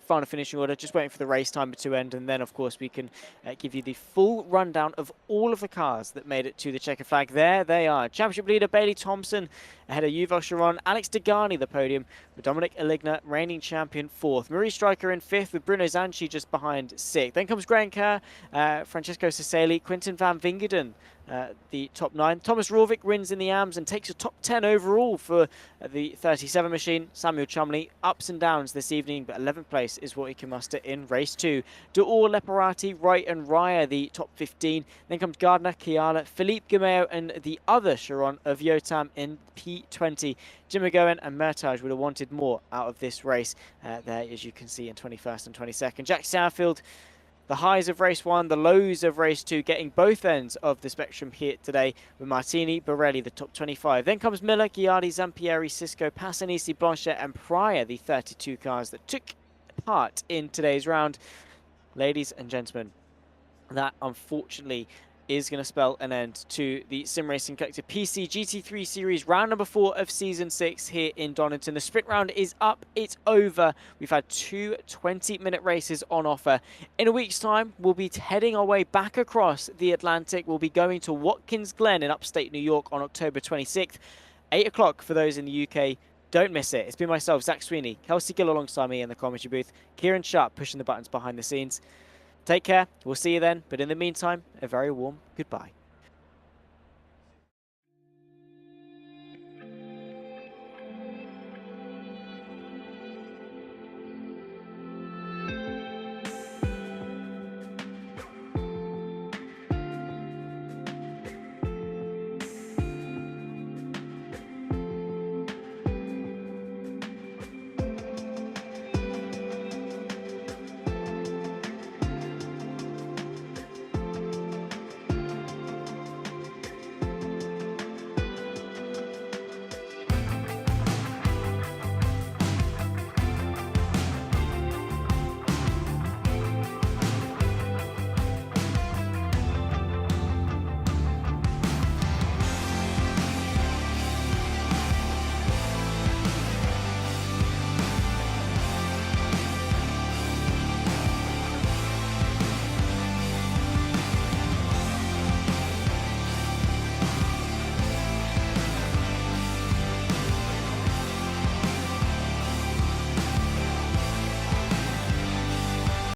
final finishing order. Just waiting for the race timer to end, and then of course we can give you the full rundown of all of the cars that made it to the checkered flag. There they are. Championship leader Bailey Thompson ahead of Yuval Sharon, Alex Degani the podium, with Dominic Aligna reigning champion 4th, Marie Stryker in 5th, with Bruno Zanchi just behind 6th. Then comes Graham Kerr, Francesco Cesali, Quinton van Vingeden, the top 9. Thomas Rovik wins in the AMS and takes a top 10 overall for the 37 machine. Samuel Chumley, ups and downs this evening, but 11th place is what he can muster in race 2. D'Or, Leparati, Wright and Raya, the top 15. Then comes Gardner, Kiala, Philippe Gameo and the other Chiron of Yotam in P20. Jim McGowan and Mertage would have wanted more out of this race there, as you can see, in 21st and 22nd. Jack Southfield, the highs of race 1, the lows of race 2, getting both ends of the spectrum here today, with Martini, Borelli, the top 25. Then comes Miller, Ghiardi, Zampieri, Cisco, Passanisi, Blanchet and Pryor, the 32 cars that took part in today's round. Ladies and gentlemen, that unfortunately is going to spell an end to the Sim Racing Collective PC GT3 Series round number 4 of Season 6 here in Donington. The sprint round is up, it's over. We've had 2 20-minute races on offer. In a week's time, we'll be heading our way back across the Atlantic. We'll be going to Watkins Glen in upstate New York on October 26th. 8 o'clock for those in the UK. Don't miss it. It's been myself, Zach Sweeney, Kelsey Gill alongside me in the commentary booth, Kieran Sharp pushing the buttons behind the scenes. Take care. We'll see you then. But in the meantime, a very warm goodbye.